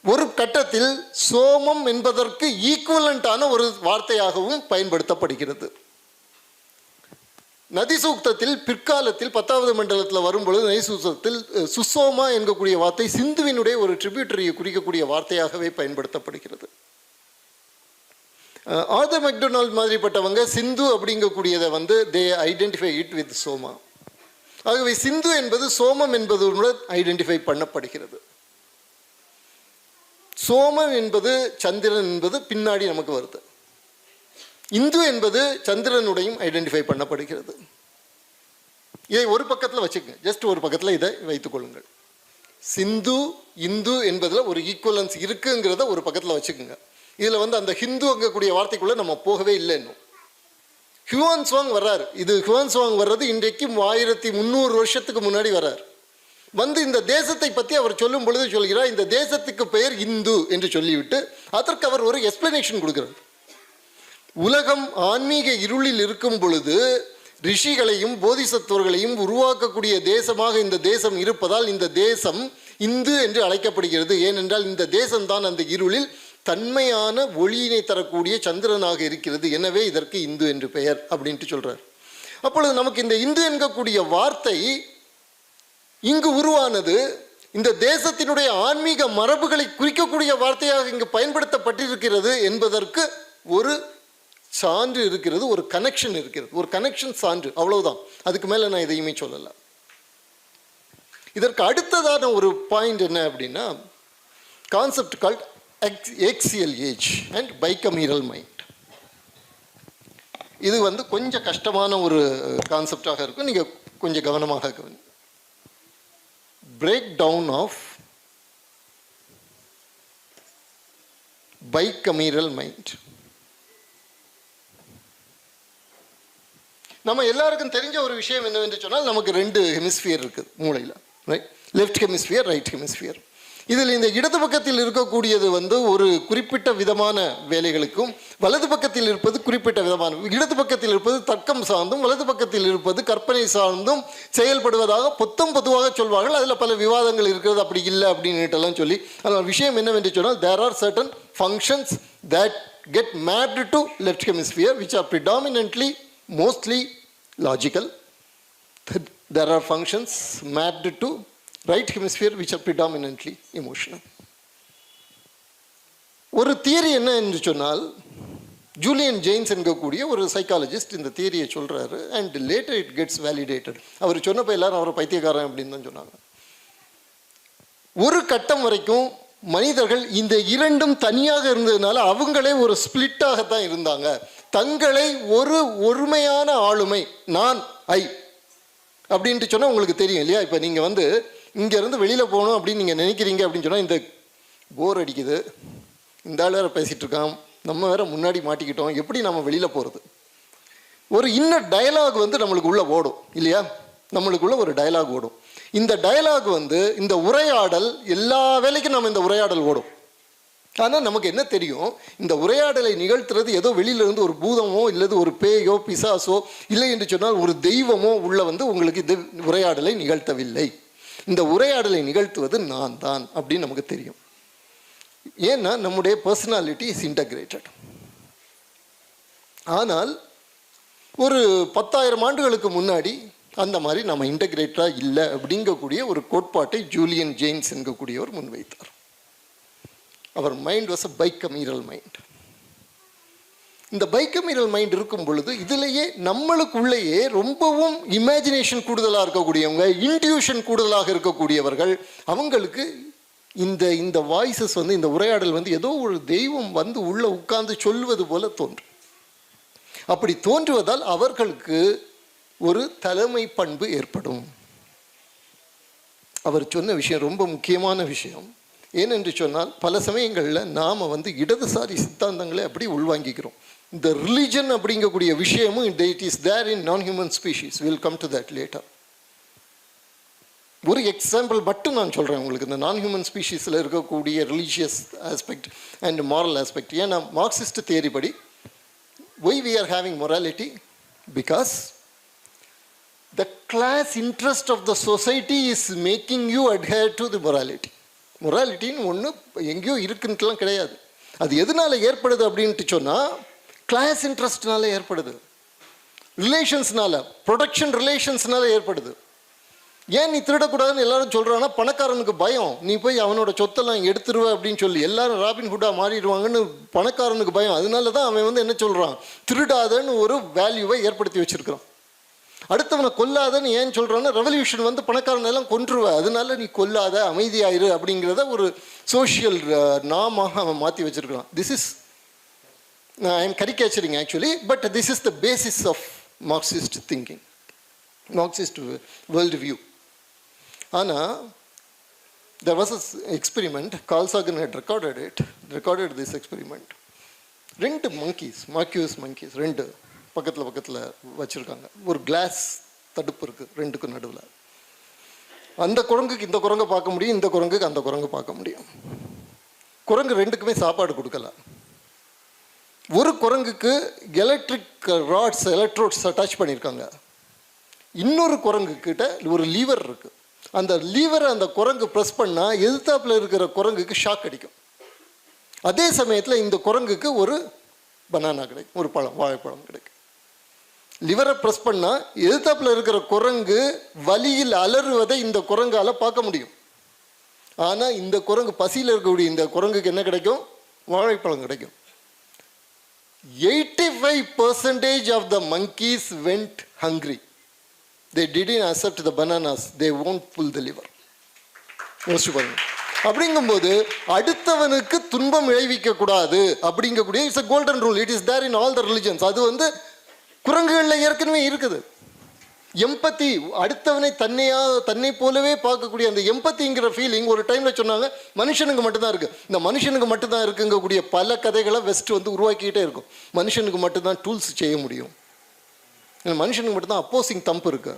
ஒரு கட்டத்தில் சோமம் என்பதற்கு ஈக்குவலண்டான ஒரு வார்த்தையாகவும் பயன்படுத்தப்படுகிறது. நதி சூக்தத்தில் பிற்காலத்தில் 10வது மண்டலத்தில் வரும்பொழுது நதி சூக்தத்தில் சுசோமா என்கக்கூடிய வார்த்தை சிந்துவினுடைய ஒரு ட்ரிபியூட்டரியை குறிக்கக்கூடிய வார்த்தையாகவே பயன்படுத்தப்படுகிறது. ஆர்தர் மெக்டொனால்ட் மாதிரிப்பட்டவங்க சிந்து அப்படிங்கக்கூடியதை they identify it with Soma. ஆகவே சிந்து என்பது சோமம் என்பதுடன் ஐடென்டிஃபை பண்ணப்படுகிறது. சோமம் என்பது சந்திரன் என்பது பின்னாடி நமக்கு வருது. இந்து என்பது சந்திரனுடையும் ஐடென்டிஃபை பண்ணப்படுகிறது. இதை ஒரு பக்கத்தில் வச்சுக்கோங்க, ஜஸ்ட் ஒரு பக்கத்தில் இதை வைத்துக் கொள்ளுங்கள். சிந்து இந்து என்பதில் ஒரு ஈக்குவலன்ஸ் இருக்குங்கிறத ஒரு பக்கத்தில் வச்சுக்கோங்க. இதில் அந்த ஹிந்து அங்கக்கூடிய வார்த்தைக்குள்ளே நம்ம போகவே இல்லை இன்னும். ஹுவான் சுவாங் வர்றார். இது ஹுவான் சுவாங் வர்றது இன்றைக்கு 1300 வருஷத்துக்கு முன்னாடி வர்றார். இந்த தேசத்தை பற்றி அவர் சொல்லும் பொழுது சொல்கிறார், இந்த தேசத்துக்கு பெயர் இந்து என்று சொல்லிவிட்டு அதற்கு அவர் ஒரு எக்ஸ்பிளனேஷன் கொடுக்கிறார். உலகம் ஆன்மீக இருளில் இருக்கும் பொழுது ரிஷிகளையும் போதிசத்துவர்களையும் உருவாக்கக்கூடிய தேசமாக இந்த தேசம் இருப்பதால் இந்த தேசம் இந்து என்று அழைக்கப்படுகிறது. ஏனென்றால் இந்த தேசம்தான் அந்த இருளில் தன்மையான ஒளியினை தரக்கூடிய சந்திரனாக இருக்கிறது. எனவே இதற்கு இந்து என்று பெயர் அப்படின்ட்டு சொல்றார். அப்பொழுது நமக்கு இந்த இந்து என்கக்கூடிய வார்த்தை இங்கு உருவானது இந்த தேசத்தினுடைய ஆன்மீக மரபுகளை குறிக்கக்கூடிய வார்த்தையாக இங்கு பயன்படுத்தப்பட்டிருக்கிறது என்பதற்கு ஒரு சான்று இருக்கிறது, ஒரு கனெக்ஷன் இருக்கிறது, ஒரு கனெக்ஷன் சான்று, அவ்வளவுதான். அதுக்கு மேலே நான் எதையுமே சொல்லலை. இதற்கு அடுத்ததான ஒரு பாயிண்ட் என்ன அப்படின்னா, concept called axial age and bicameral mind. இது கொஞ்சம் கஷ்டமான ஒரு கான்செப்டாக இருக்கும், நீங்கள் கொஞ்சம் கவனமாக கவனி. Break down of bicameral mind. நம்ம எல்லாருக்கும் தெரிஞ்ச ஒரு விஷயம் என்னவென்று சொன்னால், நமக்கு 2 ஹெமிஸ்பியர் இருக்குது மூளையில், right? Left hemisphere, right hemisphere. இதில் இந்த இடது பக்கத்தில் இருக்கக்கூடியது ஒரு குறிப்பிட்ட விதமான வேலைகளுக்கும், வலது பக்கத்தில் இருப்பது குறிப்பிட்ட விதமான, இடது பக்கத்தில் இருப்பது தர்க்கம் சார்ந்தும், வலது பக்கத்தில் இருப்பது கற்பனை சார்ந்தும் செயல்படுவதாக பொதுவாக சொல்வார்கள். அதில் பல விவாதங்கள் இருக்கிறது, அப்படி இல்லை அப்படின்னுட்டெல்லாம் சொல்லி. அதனால் விஷயம் என்னவென்று சொன்னால், there are certain functions that get mapped to left hemisphere which are predominantly, mostly logical. There are functions mapped to right hemisphere which are predominantly emotional. ஒரு தியரி என்ன என்று சொன்னால், ஜூலியன் ஜெயின்ஸ் என்கக்கூடிய ஒரு சைக்காலஜிஸ்ட் இந்த தியரியை சொல்கிறாரு. And later it gets validated. அவர் சொன்னப்போ எல்லாரும் அவரை பைத்தியக்காரன் அப்படின்னு தான் சொன்னாங்க. ஒரு கட்டம் வரைக்கும் மனிதர்கள் இந்த 2ம் தனியாக இருந்ததுனால அவங்களே ஒரு ஸ்பிளிட்டாகத்தான் இருந்தாங்க. தங்களை ஒரு ஒருமையான ஆளுமை, நான் ஐ அப்படின்ட்டு சொன்னால் உங்களுக்கு தெரியும் இல்லையா? இப்போ நீங்கள் இங்கேருந்து வெளியில் போகணும் அப்படின்னு நீங்கள் நினைக்கிறீங்க அப்படின்னு சொன்னால், இந்த போர் அடிக்குது, இந்த ஆள் வேறு பேசிகிட்டு இருக்கான், நம்ம வேறு முன்னாடி மாட்டிக்கிட்டோம், எப்படி நம்ம வெளியில் போகிறது? ஒரு இன்னர் டயலாக் நம்மளுக்கு உள்ளே ஓடும் இல்லையா? நம்மளுக்குள்ள ஒரு டயலாக் ஓடும். இந்த டயலாக் இந்த உரையாடல், எல்லா வேலைக்கும் நம்ம இந்த உரையாடல் ஓடும். ஆனால் நமக்கு என்ன தெரியும், இந்த உரையாடலை நிகழ்த்துறது ஏதோ வெளியிலேருந்து ஒரு பூதமோ இல்லது ஒரு பேயோ பிசாசோ இல்லை என்று சொன்னால் ஒரு தெய்வமோ உள்ள உங்களுக்கு இந்த உரையாடலை நிகழ்த்தவில்லை. இந்த உரையாடலை நிகழ்த்துவது நான் தான் அப்படின்னு நமக்கு தெரியும். ஏன்னா நம்முடைய பர்சனாலிட்டி இஸ் இன்டகிரேட்டட். ஆனால் ஒரு 10,000 ஆண்டுகளுக்கு முன்னாடி அந்த மாதிரி நம்ம இன்டகிரேட்டடாக இல்லை அப்படிங்கக்கூடிய ஒரு கோட்பாட்டை ஜூலியன் ஜெயின்ஸ் என்கக்கூடியவர் முன்வைத்தார். அவர் mind was a bicameral mind. இந்த பைகமீரல் மைண்ட் இருக்கும் பொழுது இதிலேயே நம்மளுக்குள்ளேயே ரொம்பவும் இமேஜினேஷன் கூடுதலாக இருக்கக்கூடியவங்க, இன்ட்யூஷன் கூடுதலாக இருக்கக்கூடியவர்கள், அவங்களுக்கு இந்த வாய்ஸஸ் இந்த உரையாடல் ஏதோ ஒரு தெய்வம் உள்ள உட்கார்ந்து சொல்வது போல தோன்றும். அப்படி தோன்றுவதால் அவர்களுக்கு ஒரு தலைமை பண்பு ஏற்படும். அவர் சொன்ன விஷயம் ரொம்ப முக்கியமான விஷயம். ஏனென்று சொன்னால், பல சமயங்களில் நாம் இடதுசாரி சித்தாந்தங்களை அப்படி உள்வாங்கிக்கிறோம். இந்த ரிலிஜன் அப்படிங்கக்கூடிய விஷயமும் இட் இஸ் தேர் இன் நான் human species. Will come to that later. ஒரு எக்ஸாம்பிள் மட்டும் நான் சொல்கிறேன் உங்களுக்கு, இந்த நான் ஹியூமன் ஸ்பீஷீஸில் இருக்கக்கூடிய religious aspect and moral aspect. ஏன்னா மார்க்சிஸ்ட் தியரி படி why we are having morality? Because the class interest of the society is making you adhere to the morality. மொராலிட்டின்னு ஒன்று எங்கேயோ இருக்குன்ட்டுலாம் கிடையாது. அது எதனால் ஏற்படுது அப்படின்ட்டு சொன்னால், கிளாஸ் இன்ட்ரெஸ்ட்னால ஏற்படுது, ரிலேஷன்ஸ்னால, ப்ரொடக்ஷன் ரிலேஷன்ஸ்னால ஏற்படுது. ஏன் நீ திருடக்கூடாதுன்னு எல்லாரும் சொல்கிறாங்கன்னா, பணக்காரனுக்கு பயம், நீ போய் அவனோட சொத்தெல்லாம் எடுத்துருவ அப்படின்னு சொல்லி எல்லாரும் ராபின்ஹுட்டாக மாறிடுவாங்கன்னு பணக்காரனுக்கு பயம். அதனால தான் அவன் என்ன சொல்கிறான், திருடாதன்னு ஒரு வேல்யூவை ஏற்படுத்தி வச்சுருக்கிறான். அடுத்தவனை கொல்லாதன்னு ஏன் சொல்கிறான்னா, ரெவல்யூஷன் பணக்காரனை எல்லாம் கொன்றுவ, அதனால நீ கொல்லாத, அமைதியாயிரு அப்படிங்கிறத ஒரு சோஷியல் நாமாக அவன் மாற்றி வச்சுருக்கிறான். This is, I am caricaturing actually, but this is the basis of Marxist thinking, Marxist world view. ஆனால் there was an experiment, Carl Sagan had recorded this experiment. 2 monkeys, Marcus monkeys, 2 பக்கத்தில் வச்சுருக்காங்க. ஒரு class தடுப்பு இருக்குது 2க்கும் நடுவில். அந்த குரங்குக்கு இந்த குரங்கை பார்க்க முடியும், இந்த குரங்குக்கு அந்த குரங்கு பார்க்க முடியும். குரங்கு 2க்குமே சாப்பாடு கொடுக்கல. ஒரு குரங்குக்கு எலக்ட்ரிக் எலக்ட்ரோட்ஸ் அட்டாச் பண்ணியிருக்காங்க. இன்னொரு குரங்கு கிட்ட ஒரு லீவர் இருக்குது. அந்த லீவரை அந்த குரங்கு ப்ரெஸ் பண்ணால் எதிர்த்தாப்பில் இருக்கிற குரங்குக்கு ஷாக் அடிக்கும். அதே சமயத்தில் இந்த குரங்குக்கு ஒரு பனானா கிடைக்கும், ஒரு பழம், வாழைப்பழம் கிடைக்கும். லிவரை ப்ரெஸ் பண்ணால் எதிர்த்தாப்பில் இருக்கிற குரங்கு வலியில் அலறுவதை இந்த குரங்கால் பார்க்க முடியும். ஆனால் இந்த குரங்கு, பசியில் இருக்கக்கூடிய இந்த குரங்குக்கு என்ன கிடைக்கும், வாழைப்பழம் கிடைக்கும். 85% of the monkeys went hungry. They didn't accept the bananas. They won't pull the liver. யோசிச்சு பாருங்க. அப்படிங்கும்போது அடுத்தவனுக்கு துன்பம் விளைவிக்க கூடாது அப்படிங்கக்கூடிய it's a golden rule. It is there in all the religions. அது வந்து குரங்குகளில் ஏற்கனவே இருக்குது. எம்பத்தி, அடுத்தவனை தன்னை போலவே பார்க்கக்கூடிய அந்த எம்பத்திங்கிற ஃபீலிங் ஒரு டைமில் சொன்னாங்க மனுஷனுக்கு மட்டும்தான் இருக்குது. இந்த மனுஷனுக்கு மட்டும்தான் இருக்குங்கக்கூடிய பல கதைகளை வெஸ்ட் வந்து உருவாக்கிக்கிட்டே இருக்கும். மனுஷனுக்கு மட்டும்தான் டூல்ஸ் செய்ய முடியும், மனுஷனுக்கு மட்டும்தான் அப்போசிங் தம்ப் இருக்கு.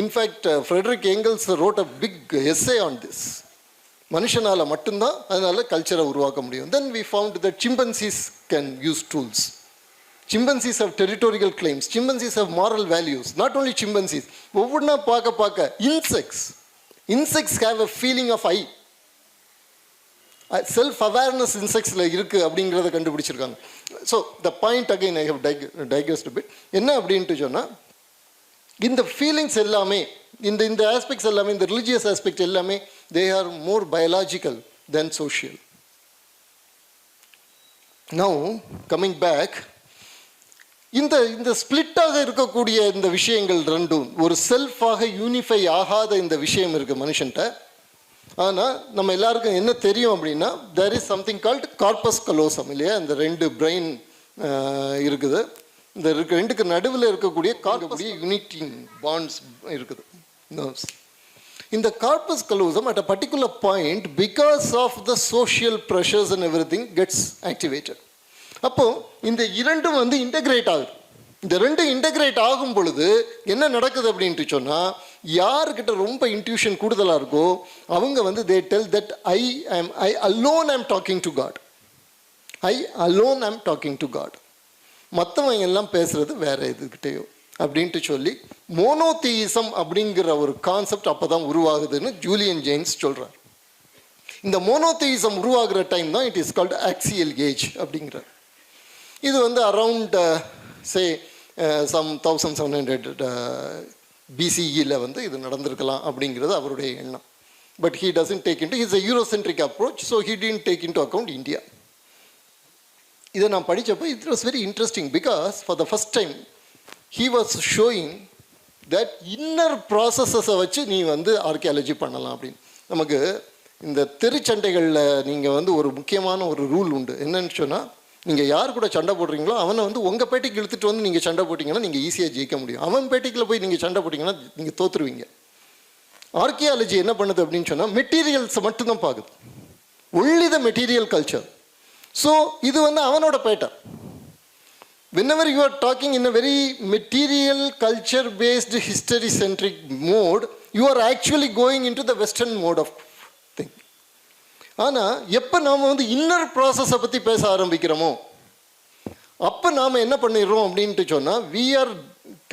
In fact Frederick Engels wrote a big essay on this. மனுஷனால் மட்டும்தான் அதனால கல்ச்சரை உருவாக்க முடியும். Then we found that chimpanzees can use tools. Chimpanzees have territorial claims. Chimpanzees have moral values. Not only chimpanzees. ஒவ்வொன்றா பார்க்க insects have a feeling of I. Self awareness insectsல இருக்கு அப்படிங்கிறத கண்டுபிடிச்சிருக்காங்க. So the point again I have digressed a bit. என்ன அப்படின்ட்டு சொன்னா இந்த feelings எல்லாமே இந்த ஆஸ்பெக்ட்ஸ் எல்லாமே, இந்த ரிலிஜியஸ் ஆஸ்பெக்ட் எல்லாமே they are more biological than social. Now coming back, இந்த ஸ்பிளிட்டாக இருக்கக்கூடிய இந்த விஷயங்கள் ரெண்டும் ஒரு செல்ஃபாக யூனிஃபை ஆகாத இந்த விஷயம் இருக்குது மனுஷன்ட்ட. ஆனால் நம்ம எல்லாருக்கும் என்ன தெரியும் அப்படின்னா there is something called corpus callosum இல்லையா? இந்த ரெண்டு பிரெயின் இருக்குது. இந்த ரெண்டுக்கு நடுவில் இருக்கக்கூடிய யூனிட்டிங் பாண்ட்ஸ் இருக்குது, நர்வ்ஸ். இந்த corpus callosum at a particular point because of the social pressures and everything gets activated. அப்போது இந்த இரண்டும் வந்து இன்டகிரேட் ஆகுது. இந்த ரெண்டும் இன்டகிரேட் ஆகும் பொழுது என்ன நடக்குது அப்படின்ட்டு சொன்னால், யார்கிட்ட ரொம்ப இன்ட்யூஷன் கூடுதலாக இருக்கோ அவங்க வந்து they tell that I alone I'm talking to God. I alone I'm talking to God. மற்றவங்க எல்லாம் பேசுகிறது வேற எதுக்கிட்டேயோ அப்படின்ட்டு சொல்லி மோனோதீயிசம் அப்படிங்கிற ஒரு கான்செப்ட் அப்போ தான் உருவாகுதுன்னு ஜூலியன் ஜெயின்ஸ் சொல்கிறார். இந்த மோனோதீயிசம் உருவாகிற டைம் தான் it is called axial age அப்படிங்கிறார். இது வந்து அரவுண்ட் சே சம் 1700 BCEல வந்து இது நடந்திருக்கலாம் அப்படிங்கிறது அவருடைய எண்ணம். But he doesn't take into, it's a Eurocentric approach, so he didn't take into account India. இதை நான் படித்தப்போ it was very interesting because for the first time he was showing that inner processes வச்சு நீ வந்து archaeology பண்ணலாம் அப்படின்னு. நமக்கு இந்த தெருச்சண்டைகளில் நீங்கள் வந்து ஒரு முக்கியமான ஒரு ரூல் உண்டு. என்னன்னு சொன்னால், நீங்கள் யார் கூட சண்டை போடுறீங்களோ அவனை வந்து உங்கள் பேட்டிக்கு இழுத்துட்டு வந்து நீங்கள் சண்டை போட்டிங்கன்னா நீங்கள் ஈஸியாக ஜெயிக்க முடியும். அவன் பேட்டிக்கில் போய் நீங்கள் சண்டை போட்டிங்கன்னா நீங்கள் தோற்றுருவீங்க. ஆர்கியாலஜி என்ன பண்ணுது அப்படின்னு சொன்னால் மெட்டீரியல்ஸை மட்டும்தான் பார்க்குது, only the material culture. So இது வந்து அவனோட batter. whenever you are talking in a very material culture based history centric mode, you are actually going into the western mode of thinking. ஆனால் எப்போ நாம் வந்து இன்னர் ப்ராசஸை பற்றி பேச ஆரம்பிக்கிறோமோ அப்போ நாம் என்ன பண்ணிடுறோம் அப்படின்ட்டு சொன்னால், we are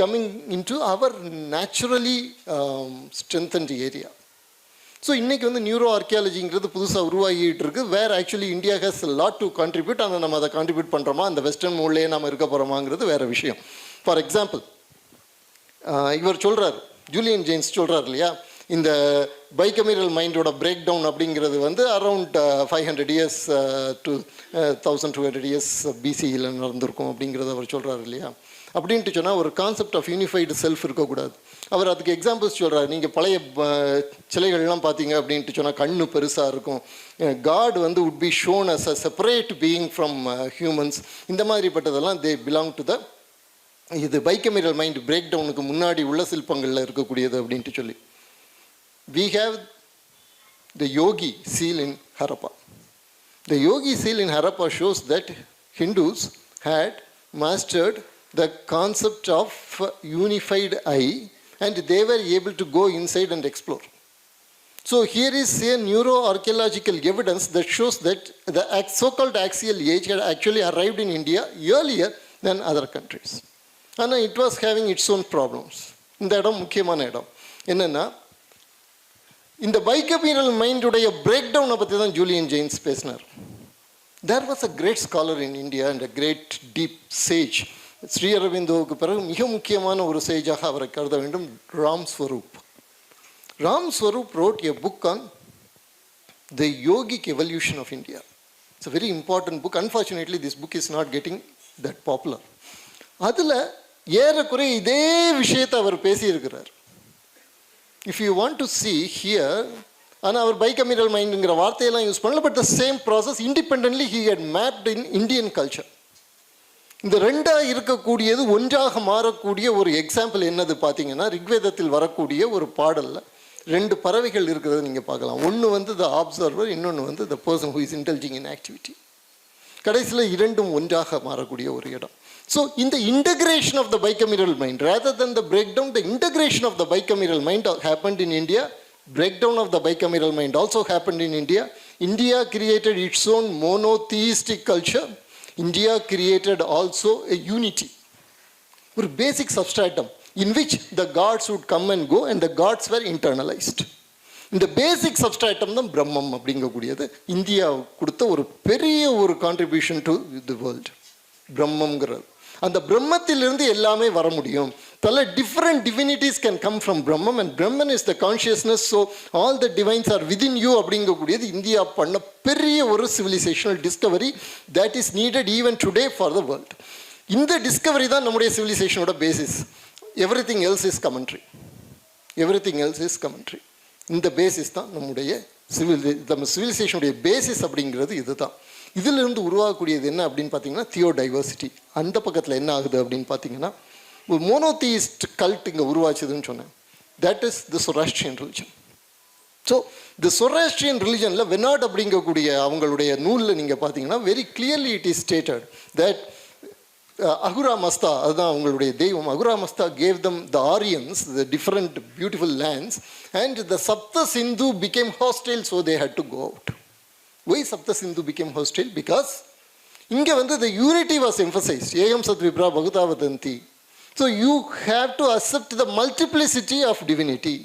coming into our naturally strengthened area. So இன்றைக்கி வந்து நியூரோ ஆர்கியாலஜிங்கிறது புதுசாக உருவாகிட்டு இருக்குது. Where actually India has lot to contribute. ஆனால் நம்ம அதை கான்ட்ரிபியூட் பண்ணுறோமா, அந்த வெஸ்டர்ன் மோட்லேயே நம்ம இருக்க போகிறோமாங்கிறது வேறு விஷயம். ஃபார் எக்ஸாம்பிள், இவர் சொல்கிறார், ஜூலியன் ஜெயின்ஸ் சொல்கிறார் இல்லையா, இந்த பைகமீரல் மைண்டோட பிரேக் டவுன் அப்படிங்கிறது வந்து அரவுண்ட் 500 years to 1200 years BCEல நடந்திருக்கும் அப்படிங்கிறத அவர் சொல்கிறார் இல்லையா. அப்படின்ட்டு சொன்னால் ஒரு கான்செப்ட் ஆஃப் யூனிஃபைடு செல்ஃப் இருக்கக்கூடாது. அவர் அதுக்கு எக்ஸாம்பிள்ஸ் சொல்கிறார். நீங்கள் பழைய சிலைகள்லாம் பார்த்தீங்க அப்படின்ட்டு சொன்னால் கண்ணு பெருசாக இருக்கும். காட் வந்து would be shown as a separate being from humans. இந்த மாதிரிப்பட்டதெல்லாம் தே பிலாங் டு த இது பைகமீரல் மைண்ட் பிரேக் டவுனுக்கு முன்னாடி உள்ள சிற்பங்களில் இருக்கக்கூடியது அப்படின்ட்டு சொல்லி. We have the yogi seal in Harappa. The yogi seal in Harappa shows that Hindus had mastered the concept of unified I and they were able to go inside and explore. So here is a neuroarchaeological evidence that shows that the so-called axial age had actually arrived in India earlier than other countries. And it was having its own problems. இந்த இடம் முக்கியமான இடம் என்னென்னா, இந்த பைகமீரல் மைண்டுடைய break டவுனை பற்றி தான் Julian Jaynes பேசினார். There was a great scholar in India and a great deep sage. Shri அரவிந்தோவுக்கு பிறகு மிக முக்கியமான ஒரு சேஜாக அவரை கருத வேண்டும், Ram Swarup. Ram Swarup wrote a book on the yogic evolution of India. It's a very important book. Unfortunately this book is not getting that popular. அதில் ஏறக்குறைய இதே விஷயத்தை அவர் பேசியிருக்கிறார். If you want to see here, ஆனால் அவர் பைகமிரல் மைண்டுங்கிற வார்த்தையெல்லாம் யூஸ் பண்ணல, but the same process independently he had mapped in Indian culture. இந்த ரெண்டாக இருக்கக்கூடியது ஒன்றாக மாறக்கூடிய ஒரு எக்ஸாம்பிள் என்னது பார்த்தீங்கன்னா, ரிக்வேதத்தில் வரக்கூடிய ஒரு பாடலில் 2 பறவைகள் இருக்கிறத நீங்கள் பார்க்கலாம். ஒன்று வந்து த ஆப்சர்வர், இன்னொன்று வந்து the person who is இன்டெலிஜிங் in activity. கடைசியில் இரண்டும் ஒன்றாக மாறக்கூடிய ஒரு இடம். ஸோ இந்த integration of the bicameral mind rather than the breakdown, the integration of the bicameral mind happened in India. Breakdown of the bicameral mind also happened in India. India created its own monotheistic culture. India created also a unity, ஒரு basic substratum in which the gods would come and go and the gods were internalized. இந்த பேசிக் substratum தான் பிரம்மம் அப்படிங்கக்கூடியது India கொடுத்த ஒரு பெரிய ஒரு contribution to the world. பிரம்மங்கிறது, அந்த பிரம்மத்திலிருந்து எல்லாமே வர முடியும். பல different divinities can come from Brahman and Brahman is the consciousness. So all the divines are within you அப்படிங்கக்கூடியது இந்தியா பண்ண பெரிய ஒரு civilizational discovery that is needed even today for the world. இந்த டிஸ்கவரி தான் நம்முடைய சிவிலைசேஷனோட basis. Everything else is commentary. Everything else is commentary. இந்த basis தான் நம்முடைய நம்ம சிவிலைசேஷனுடைய பேசிஸ் அப்படிங்கிறது இது தான். இதிலிருந்து உருவாகக்கூடியது என்ன அப்படின்னு பார்த்தீங்கன்னா தியோடைவர்சிட்டி. அந்த பக்கத்தில் என்ன ஆகுது அப்படின்னு பார்த்தீங்கன்னா, ஒரு மோனோதியிஸ்ட் கல்ட் இங்கே உருவாச்சுதுன்னு சொன்னேன். That is the Zoroastrian religion. So the Zoroastrian ரிலிஜனில் வெனாட் அப்படிங்கக்கூடிய அவங்களுடைய நூலில் நீங்கள் பார்த்தீங்கன்னா very clearly it is stated that Ahura Mazda, அதுதான் அவங்களுடைய தெய்வம். Ahura Mazda gave them the Aryans the different beautiful lands and the Sapta Sindhu became hostile, so they had to go out. Why Sapta Sindhu became hostile? Because inge vandu the unity was emphasized. Yayam Satvibra Bhagavatavanti. So you have to accept the multiplicity of divinity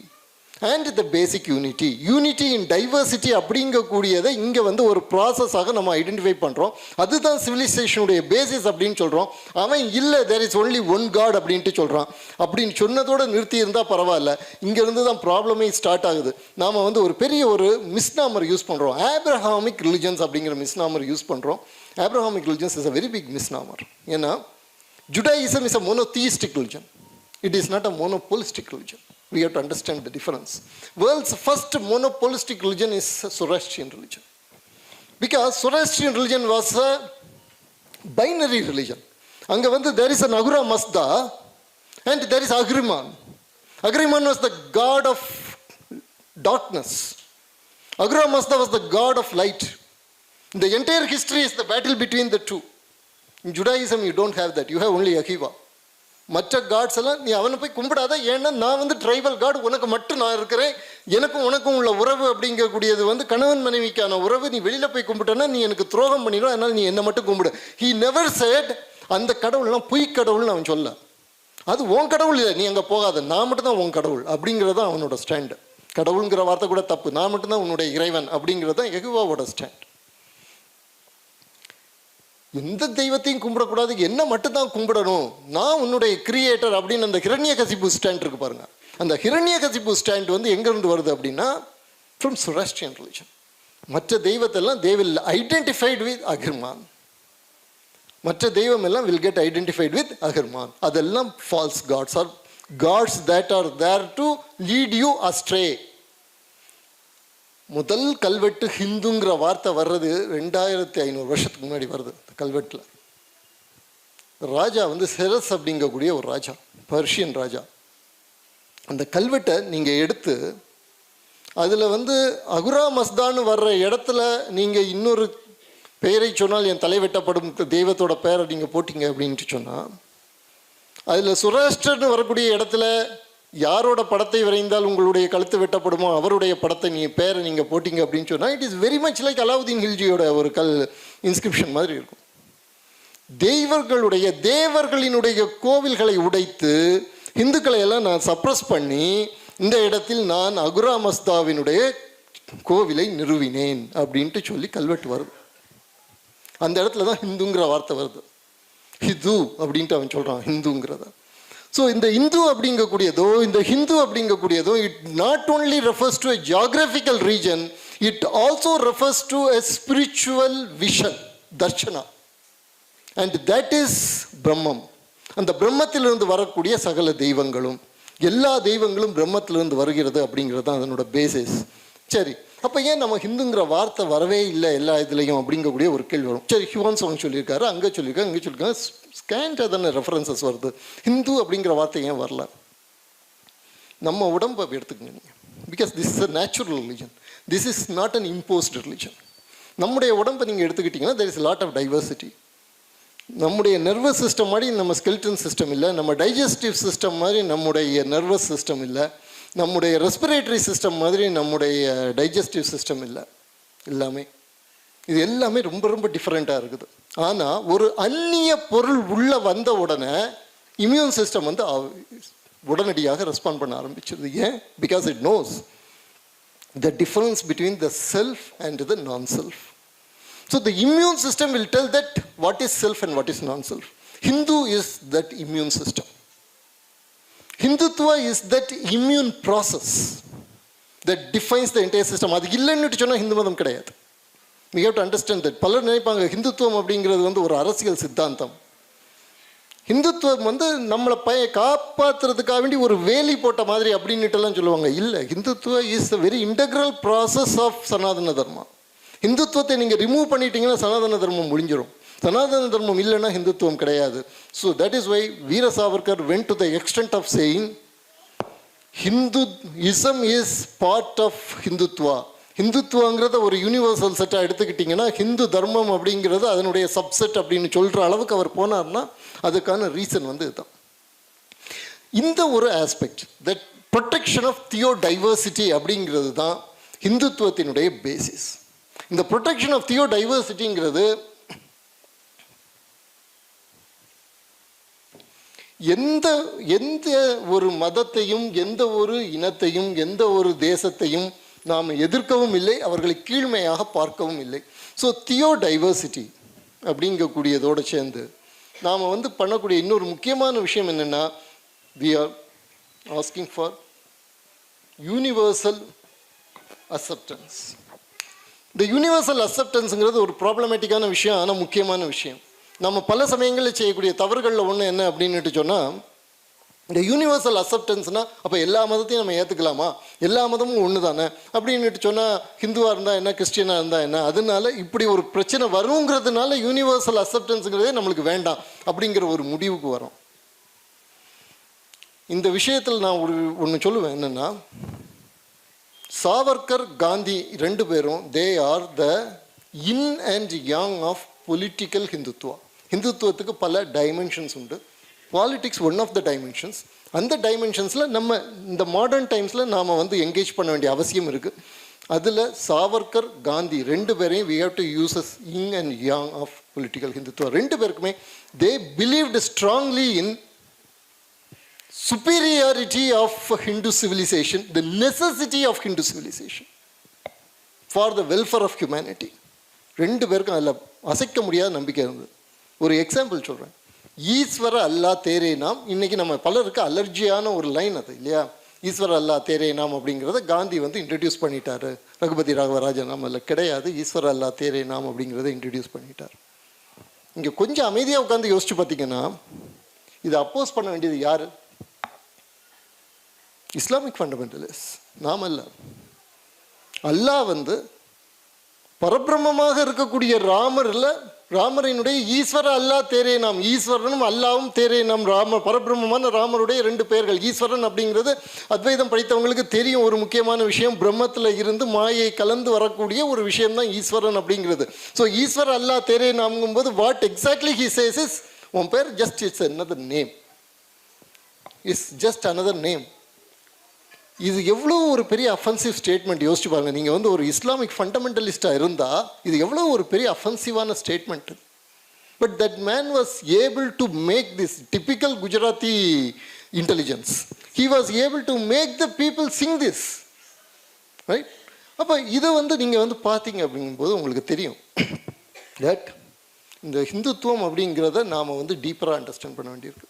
and the basic unity. Unity in diversity அப்படிங்கக்கூடியதை இங்கே வந்து ஒரு ப்ராசஸாக நம்ம identify பண்ணுறோம். அதுதான் சிவிலைசேஷனுடைய basis அப்படின்னு சொல்கிறோம். அவன் இல்லை there is only one God அப்படின்ட்டு சொல்கிறான். அப்படின்னு சொன்னதோடு நிறுத்தி இருந்தால் பரவாயில்ல. இங்கேருந்து தான் ப்ராப்ளமே ஸ்டார்ட் ஆகுது. நாம் வந்து ஒரு பெரிய ஒரு மிஸ்நாமர் யூஸ் பண்ணுறோம். ஆப்ரஹாமிக் ரிலிஜன்ஸ் அப்படிங்கிற மிஸ்நாமர் யூஸ் பண்ணுறோம். Abrahamic religions is a very big misnomer. ஏன்னா Judaism is a monotheistic religion. It is not a monopolistic religion. We have to understand the difference. World's first monopolistic religion is Zoroastrian religion. Because Zoroastrian religion was a binary religion. Anga vandu there is an Ahura Mazda and there is Ahriman. Ahriman was the god of darkness. Ahura Mazda was the god of light. The entire history is the battle between the two. In Judaism you don't have that. You have only Akiva. மற்ற God's எல்லாம் நீ அவனை போய் கும்பிடாத, ஏன்னா நான் வந்து tribal God, உனக்கு மட்டும் நான் இருக்கிறேன், எனக்கும் உனக்கும் உள்ள உறவு அப்படிங்கக்கூடியது வந்து கணவன் மனைவிக்கான உறவு. நீ வெளியில் போய் கும்பிட்டேன்னா நீ எனக்கு துரோகம் பண்ணிடும், அதனால் நீ என்னை மட்டும் கும்பிடு. ஹீ நெவர் சேட் அந்த கடவுள்லாம் பொய் கடவுள்னு அவன் சொல்ல. அது உன் கடவுள் இல்லை, நீ அங்கே போகாத, நான் மட்டும் தான் உன் கடவுள் அப்படிங்கிறது தான் அவனோட ஸ்டாண்டு. கடவுளுங்கிற வார்த்தை கூட தப்பு, நான் மட்டும்தான் உன்னுடைய இறைவன் அப்படிங்கிறது தான் யெகோவாவோட ஸ்டாண்ட். எந்த தெய்வத்தையும் கும்பிடக்கூடாது, என்ன மட்டும்தான் கும்பிடணும், நான் உன்னுடைய கிரியேட்டர் அப்படின்னு அந்த ஹிரண்யகசிபு ஸ்டாண்ட் இருக்கு பாருங்க. அந்த ஹிரண்யகசிபு ஸ்டாண்ட் வந்து எங்கேருந்து வருது அப்படின்னா ஃப்ரம் சொராஸ்ட்ரியன் ரிலிஜன். மற்ற தெய்வத்தெல்லாம் they will identified with Ahriman. மற்ற தெய்வம் எல்லாம் will get identified with Ahriman. அதெல்லாம் false gods are gods that are there to lead you astray. முதல் கல்வெட்டு ஹிந்துங்கிற வார்த்தை வர்றது 2500 வருஷத்துக்கு முன்னாடி வருது. கல்வெட்டில் ராஜா வந்து செரஸ் அப்படிங்கக்கூடிய ஒரு ராஜா, பர்ஷியன் ராஜா. அந்த கல்வெட்டை நீங்கள் எடுத்து அதில் வந்து அகுரா மஸ்தான்னு வர்ற இடத்துல நீங்கள் இன்னொரு பெயரை சொன்னால் என் தலை வெட்டப்படும் தெய்வத்தோட பெயரை நீங்கள் போட்டிங்க அப்படின்ட்டு சொன்னால், அதில் சுராஷ்டிரன்னு வரக்கூடிய இடத்துல யாரோட படத்தை வரைந்தால் உங்களுடைய கழுத்து வெட்டப்படுமோ அவருடைய படத்தை பேரை நீங்கள் போட்டிங்க அப்படின்னு சொன்னால் it is very much like Alauddin ஹில்ஜியோட ஒரு இன்ஸ்கிரிப்ஷன் மாதிரி இருக்கும். தேவர்களினுடைய கோவில்களை உடைத்து இந்துக்களை எல்லாம் நான் சப்ரஸ் பண்ணி இந்த இடத்தில் நான் அகுரா மஸ்தாவினுடைய கோவிலை நிறுவினேன் அப்படின்ட்டு சொல்லி கல்வெட்டு வருது. அந்த இடத்துல தான் ஹிந்துங்கிற வார்த்தை வருது. ஹிந்து அப்படின்ட்டு அவன் சொல்கிறான் ஹிந்துங்கிறத. ஸோ இந்த இந்து அப்படிங்கக்கூடியதோ இந்த ஹிந்து அப்படிங்கக்கூடியதோ it not only refers to a geographical region, It also refers to a spiritual vision, darshana. And that is Brahmam. அந்த பிரம்மத்திலிருந்து வரக்கூடிய சகல தெய்வங்களும், எல்லா தெய்வங்களும் பிரம்மத்திலிருந்து வருகிறது அப்படிங்கிறது தான் அதனோட பேசிஸ். சரி, அப்போ ஏன் நம்ம ஹிந்துங்கிற வார்த்தை வரவே இல்லை எல்லா இதுலேயும் அப்படிங்கக்கூடிய ஒரு கேள்வி வரும். சரி, ஹியூமன்ஸ் அவங்க சொல்லியிருக்காரு, அங்கே சொல்லியிருக்காங்க, இங்கே சொல்லியிருக்காங்க, ஸ்கேண்டாக தானே ரெஃபரன்சஸ் வருது. ஹிந்து அப்படிங்கிற வார்த்தை ஏன் வரல? நம்ம உடம்பை எடுத்துக்கங்க நீங்கள். Because this is a natural religion, this is not an imposed religion. நம்முடைய உடம்பை நீங்கள் எடுத்துக்கிட்டிங்கன்னா there is lot of diversity. நம்முடைய நர்வஸ் சிஸ்டம் மாதிரி நம்ம ஸ்கெல்டன் சிஸ்டம் இல்லை, நம்ம டைஜஸ்டிவ் சிஸ்டம் மாதிரி நம்முடைய நர்வஸ் சிஸ்டம் இல்லை, நம்முடைய ரெஸ்பிரேட்டரி சிஸ்டம் மாதிரி நம்முடைய டைஜஸ்டிவ் சிஸ்டம் இல்லை. இது எல்லாமே ரொம்ப ரொம்ப டிஃப்ரெண்ட்டாக இருக்குது. ஆனால் ஒரு அந்நிய பொருள் உள்ளே வந்த உடனே இம்யூன் சிஸ்டம் வந்து உடனடியாக ரெஸ்பாண்ட் பண்ண ஆரம்பிச்சிருது. ஏன்? Because it nose the difference between the self and the நான் self. So the immune system will tell that what is self and what is non-self. Hindu is that immune system. Hindutva is that immune process that defines the entire system. அது இல்லைன்னு சொன்னால் ஹிந்து மதம் கிடையாது. We have to understand that. பலர் நினைப்பாங்க ஹிந்துத்துவம் அப்படிங்கிறது வந்து ஒரு அரசியல் சித்தாந்தம். ஹிந்துத்துவம் வந்து நம்மளை காப்பாற்றுறதுக்காக வேண்டி ஒரு வேலி போட்ட மாதிரி அப்படின்னுட்டுலாம் சொல்லுவாங்க. இல்லை, Hindutva is a very integral process of Sanatana Dharma. ஹிந்துத்துவத்தை நீங்கள் ரிமூவ் பண்ணிட்டீங்கன்னா சனாதன தர்மம் முடிஞ்சிடும். சனாதன தர்மம் இல்லைன்னா ஹிந்துத்துவம் கிடையாது. So that is why Veer Savarkar went to the extent of saying Hinduism is part of Hindutva. ஹிந்துத்துவங்கிறத ஒரு யூனிவர்சல் செட்டாக எடுத்துக்கிட்டிங்கன்னா ஹிந்து தர்மம் அப்படிங்கிறது அதனுடைய சப்செட் அப்படின்னு சொல்கிற அளவுக்கு அவர் போனார்னா அதுக்கான ரீசன் வந்து இதுதான். இந்த ஒரு aspect, that protection of theo diversity அப்படிங்கிறது தான் ஹிந்துத்துவத்தினுடைய பேசிஸ். இந்த ப்ரொடெக்ஷன் ஆஃப் தியோ டைவர்சிட்டிங்கிறது எந்த ஒரு மதத்தையும், எந்த ஒரு இனத்தையும், எந்த ஒரு தேசத்தையும் நாம் எதிர்க்கவும் இல்லை, அவர்களை கீழ்மையாக பார்க்கவும் இல்லை. ஸோ தியோ டைவர்சிட்டி அப்படிங்கக்கூடியதோடு சேர்ந்து நாம் வந்து பண்ணக்கூடிய இன்னொரு முக்கியமான விஷயம் என்னென்னா, we are asking for universal acceptance. இந்த யூனிவர்சல் அக்செப்டன்ஸுங்கிறது ஒரு ப்ராப்ளமேட்டிக்கான விஷயம், ஆனால் முக்கியமான விஷயம். நம்ம பல சமயங்களில் செய்யக்கூடிய தவறுகளில் ஒன்று என்ன அப்படின்னுட்டு சொன்னால், இந்த யூனிவர்சல் அக்செப்டன்ஸ்னால் அப்போ எல்லா மதத்தையும் நம்ம ஏற்றுக்கலாமா, எல்லா மதமும் ஒன்று தானே அப்படின்னுட்டு சொன்னால், ஹிந்துவாக இருந்தால் என்ன, கிறிஸ்டியனாக இருந்தால் என்ன, அதனால இப்படி ஒரு பிரச்சனை வருங்கிறதுனால யூனிவர்சல் அக்செப்டன்ஸுங்கிறதே நம்மளுக்கு வேண்டாம் அப்படிங்கிற ஒரு முடிவுக்கு வரும். இந்த விஷயத்தில் நான் ஒன்று சொல்லுவேன் என்னென்னா, சாவர்கர், காந்தி ரெண்டு பேரும் they are the yin and yang of political Hindutva. ஹிந்துத்துவத்துக்கு பல டைமென்ஷன்ஸ் உண்டு. Politics one of the dimensions. அந்த டைமென்ஷன்ஸில் நம்ம இந்த மாடர்ன் டைம்ஸில் நாம் வந்து என்கேஜ் பண்ண வேண்டிய அவசியம் இருக்குது. அதில் சாவர்கர், காந்தி ரெண்டு பேரையும் we have to use as yin and yang of political Hindutva. ரெண்டு பேருக்குமே they believed strongly in superiority of Hindu civilization, the necessity of Hindu civilization for the welfare of humanity. ரெண்டு பேருக்கும் அதில் அசைக்க முடியாத நம்பிக்கை இருந்தது. ஒரு எக்ஸாம்பிள் சொல்கிறேன். ஈஸ்வர அல்லா தேரே நாம், இன்றைக்கி நம்ம பலருக்கு அலர்ஜியான ஒரு லைன் அது இல்லையா. ஈஸ்வர அல்லா தேரே நாம் அப்படிங்கிறத காந்தி வந்து இன்ட்ரடியூஸ் பண்ணிட்டார். ரகுபதி ராகவராஜன் நாம் அதில் கிடையாது. ஈஸ்வர அல்லா தேரே நாம் அப்படிங்கிறத இன்ட்ரடியூஸ் பண்ணிட்டார். இங்கே கொஞ்சம் அமைதியாக உட்காந்து யோசிச்சு பார்த்தீங்கன்னா, இதை அப்போஸ் பண்ண வேண்டியது யார்? Islamic fundamentalist. நாம் அல்ல. அல்லாஹ் வந்து பரபிரம்மமாக இருக்கக்கூடிய ராமரினுடைய ஈஸ்வர அல்லா தேரே நாம், ஈஸ்வரனும் அல்லாவும் தேரே நாம், பரபிரம்மமான ராமருடைய ரெண்டு பெயர்கள். ஈஸ்வரன் அப்படிங்கிறது அத்வைதம் படித்தவங்களுக்கு தெரியும் ஒரு முக்கியமான விஷயம். பிரம்மத்தில் இருந்து மாயை கலந்து வரக்கூடிய ஒரு விஷயம்தான் ஈஸ்வரன் அப்படிங்கிறது. ஸோ ஈஸ்வர அல்லா தேரே நாம்ங்கும்போது what exactly he says is, உன் பேர் just it's another name, it's just another name. இது எவ்வளோ ஒரு பெரிய அஃபென்சிவ் ஸ்டேட்மெண்ட் யோசிச்சு பாருங்கள். நீங்கள் வந்து ஒரு இஸ்லாமிக் ஃபண்டமெண்டலிஸ்டாக இருந்தால் இது எவ்வளோ ஒரு பெரிய அஃபென்சிவான statement. But that man was able to make this typical Gujarati intelligence. He was able to make the people sing this, right? அப்போ இதை வந்து நீங்கள் வந்து பார்த்தீங்க அப்படிங்கும்போது உங்களுக்கு தெரியும் தட் இந்த ஹிந்துத்துவம் அப்படிங்கிறத நாம் வந்து டீப்பராக அண்டர்ஸ்டாண்ட் பண்ண வேண்டியிருக்கு.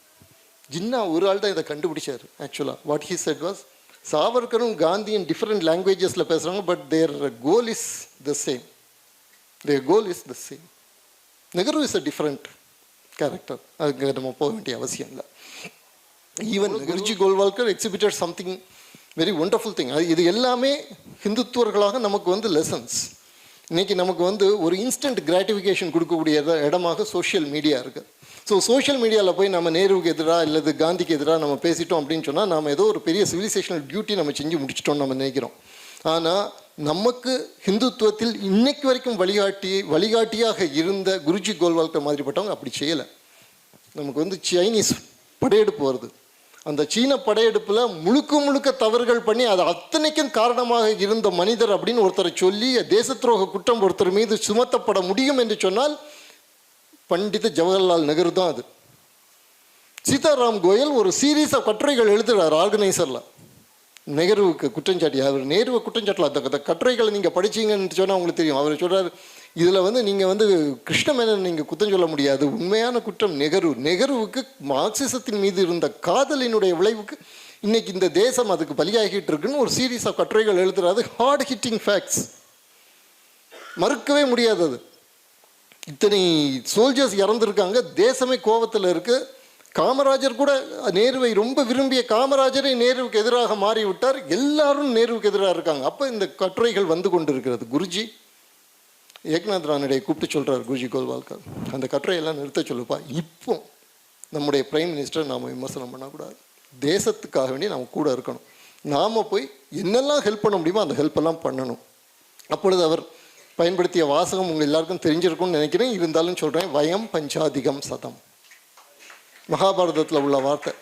ஜின்னா ஒரு ஆள் தான் இதை கண்டுபிடிச்சார். ஆக்சுவலாக வாட் ஹி செட் வாஸ், சாவர்கரும் காந்தியும் டிஃப்ரெண்ட் லாங்குவேஜஸில் பேசுகிறாங்க, but their goal is the same. Their goal is the same. Nehru is a different character. அதுக்கு நம்ம போக வேண்டிய அவசியம் இல்லை. Even Guruji Golwalkar exhibited something very wonderful thing. இது எல்லாமே ஹிந்துத்துவர்களாக நமக்கு வந்து லெசன்ஸ். இன்றைக்கி நமக்கு வந்து ஒரு இன்ஸ்டன்ட் கிராட்டிஃபிகேஷன் கொடுக்கக்கூடிய இடமாக சோஷியல் மீடியா இருக்குது. ஸோ சோஷியல் மீடியாவில் போய் நம்ம நேருவுக்கு எதிராக இல்லது காந்திக்கு எதிராக நம்ம பேசிட்டோம் அப்படின்னு சொன்னால் நம்ம ஏதோ ஒரு பெரிய சிவிலைசேஷனல் டியூட்டி நம்ம செஞ்சு முடிச்சிட்டோம்னு நம்ம நினைக்கிறோம். ஆனால் நமக்கு ஹிந்துத்துவத்தில் இன்னைக்கு வரைக்கும் வழிகாட்டியாக இருந்த குருஜி கோல்வால்கர் மாதிரிப்பட்டவங்க அப்படி செய்யலை. நமக்கு வந்து சைனீஸ் படையெடுப்பு வருது. அந்த சீன படையெடுப்பில் முழுக்க தவறுகள் பண்ணி அது அத்தனைக்கும் காரணமாக இருந்த மனிதர் அப்படின்னு ஒருத்தரை சொல்லி தேசத்துரோக குற்றம் ஒருத்தர் மீது சுமத்தப்பட முடியும் என்று சொன்னால் பண்டித ஜவஹர்லால் நேரு தான். அது சீதாராம் கோயல் ஒரு சீரீஸ் ஆஃப் கட்டுரைகள் எழுதுகிறார் ஆர்கனைசரில் நெஹ்ருவுக்கு குற்றஞ்சாட்டி. அவர் நேருவை குற்றஞ்சாட்டல. அந்த கட்டுரைகளை நீங்கள் படிச்சீங்கன்னு சொன்னால் உங்களுக்கு தெரியும். அவர் சொல்கிறார், இதில் வந்து நீங்கள் வந்து கிருஷ்ணமேனன் நீங்கள் குற்றம் சொல்ல முடியாது, உண்மையான குற்றம் நெஹ்ருவுக்கு மார்க்சிசத்தின் மீது இருந்த காதலினுடைய விளைவுக்கு இன்னைக்கு இந்த தேசம் அதுக்கு பலியாகிட்டு இருக்குன்னு ஒரு சீரீஸ் ஆஃப் கட்டுரைகள் எழுதுறாரு. ஹார்ட் ஹிட்டிங் ஃபேக்ட்ஸ், மறுக்கவே முடியாதது. இத்தனை சோல்ஜர்ஸ் இறந்துருக்காங்க, தேசமே கோபத்தில் இருக்குது. காமராஜர் கூட நேருவை ரொம்ப விரும்பிய காமராஜரை நேருவுக்கு எதிராக மாறிவிட்டார். எல்லாரும் நேருவுக்கு எதிராக இருக்காங்க. அப்போ இந்த கட்டுரைகள் வந்து கொண்டு இருக்கிறது. குருஜி ஏக்நாத் ரானடே கூப்பிட்டு சொல்கிறார் குருஜி கோல்வால்கர், அந்த கட்டுரையெல்லாம் நிறுத்த சொல்லுப்பா. இப்போ நம்முடைய பிரைம் மினிஸ்டர் நாம் விமர்சனம் பண்ணக்கூடாது, தேசத்துக்காக வேண்டி நாம் கூட இருக்கணும், நாம் போய் என்னெல்லாம் ஹெல்ப் பண்ண முடியுமோ அந்த ஹெல்ப்பெல்லாம் பண்ணணும். அப்பொழுது அவர் பயன்படுத்திய வாசகம் உங்கள் எல்லாருக்கும் தெரிஞ்சிருக்கும்னு நினைக்கிறேன், இருந்தாலும் சொல்கிறேன். வயம் பஞ்சாதிகம் சதம், மகாபாரதத்தில் உள்ள வார்த்தை.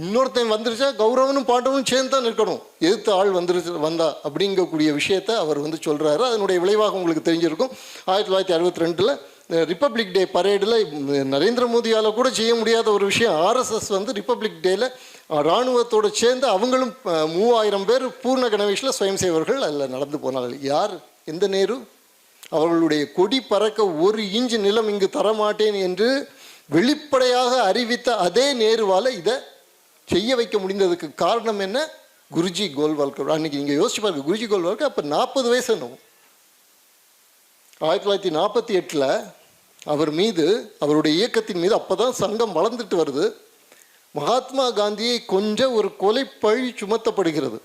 இன்னொருத்தன் வந்துருச்சா கௌரவனும் பாண்டவனும் சேர்ந்து தான் இருக்கணும், எதிர்த்து ஆள் வந்தா அப்படிங்கக்கூடிய விஷயத்தை அவர் வந்து சொல்கிறாரு. அதனுடைய விளைவாக உங்களுக்கு தெரிஞ்சிருக்கும். 1962 ரிப்பப்ளிக் டே பரேடில் நரேந்திர மோடியால் கூட செய்ய முடியாத ஒரு விஷயம், ஆர்எஸ்எஸ் வந்து ரிப்பப்ளிக் டேயில் இராணுவத்தோடு சேர்ந்து அவங்களும் 3000 பேர் பூர்ண கணவேஷில் சுயம் சேவர்கள் அதில் நடந்து போனார்கள். யார்? எந்த நேரு? அவர்களுடைய கொடி பறக்க 1 இன்ச் நிலம் இங்கு தரமாட்டேன் என்று வெளிப்படையாக அறிவித்த அதே நேருவால் இதை செய்ய வைக்க முடிந்ததுக்கு காரணம் என்ன? குருஜி கோல்வால்கர். அன்னைக்கு நீங்கள் யோசிச்சு பாருங்க, குருஜி கோல்வால்கர் அப்போ 40 வயசு என்னவோ. 1948 அவர் மீது, அவருடைய இயக்கத்தின் மீது அப்போ தான் சங்கம் வளர்ந்துட்டு வருது, மகாத்மா காந்தியை கொன்ற ஒரு கொலை பழி சுமத்தப்படுகிறது.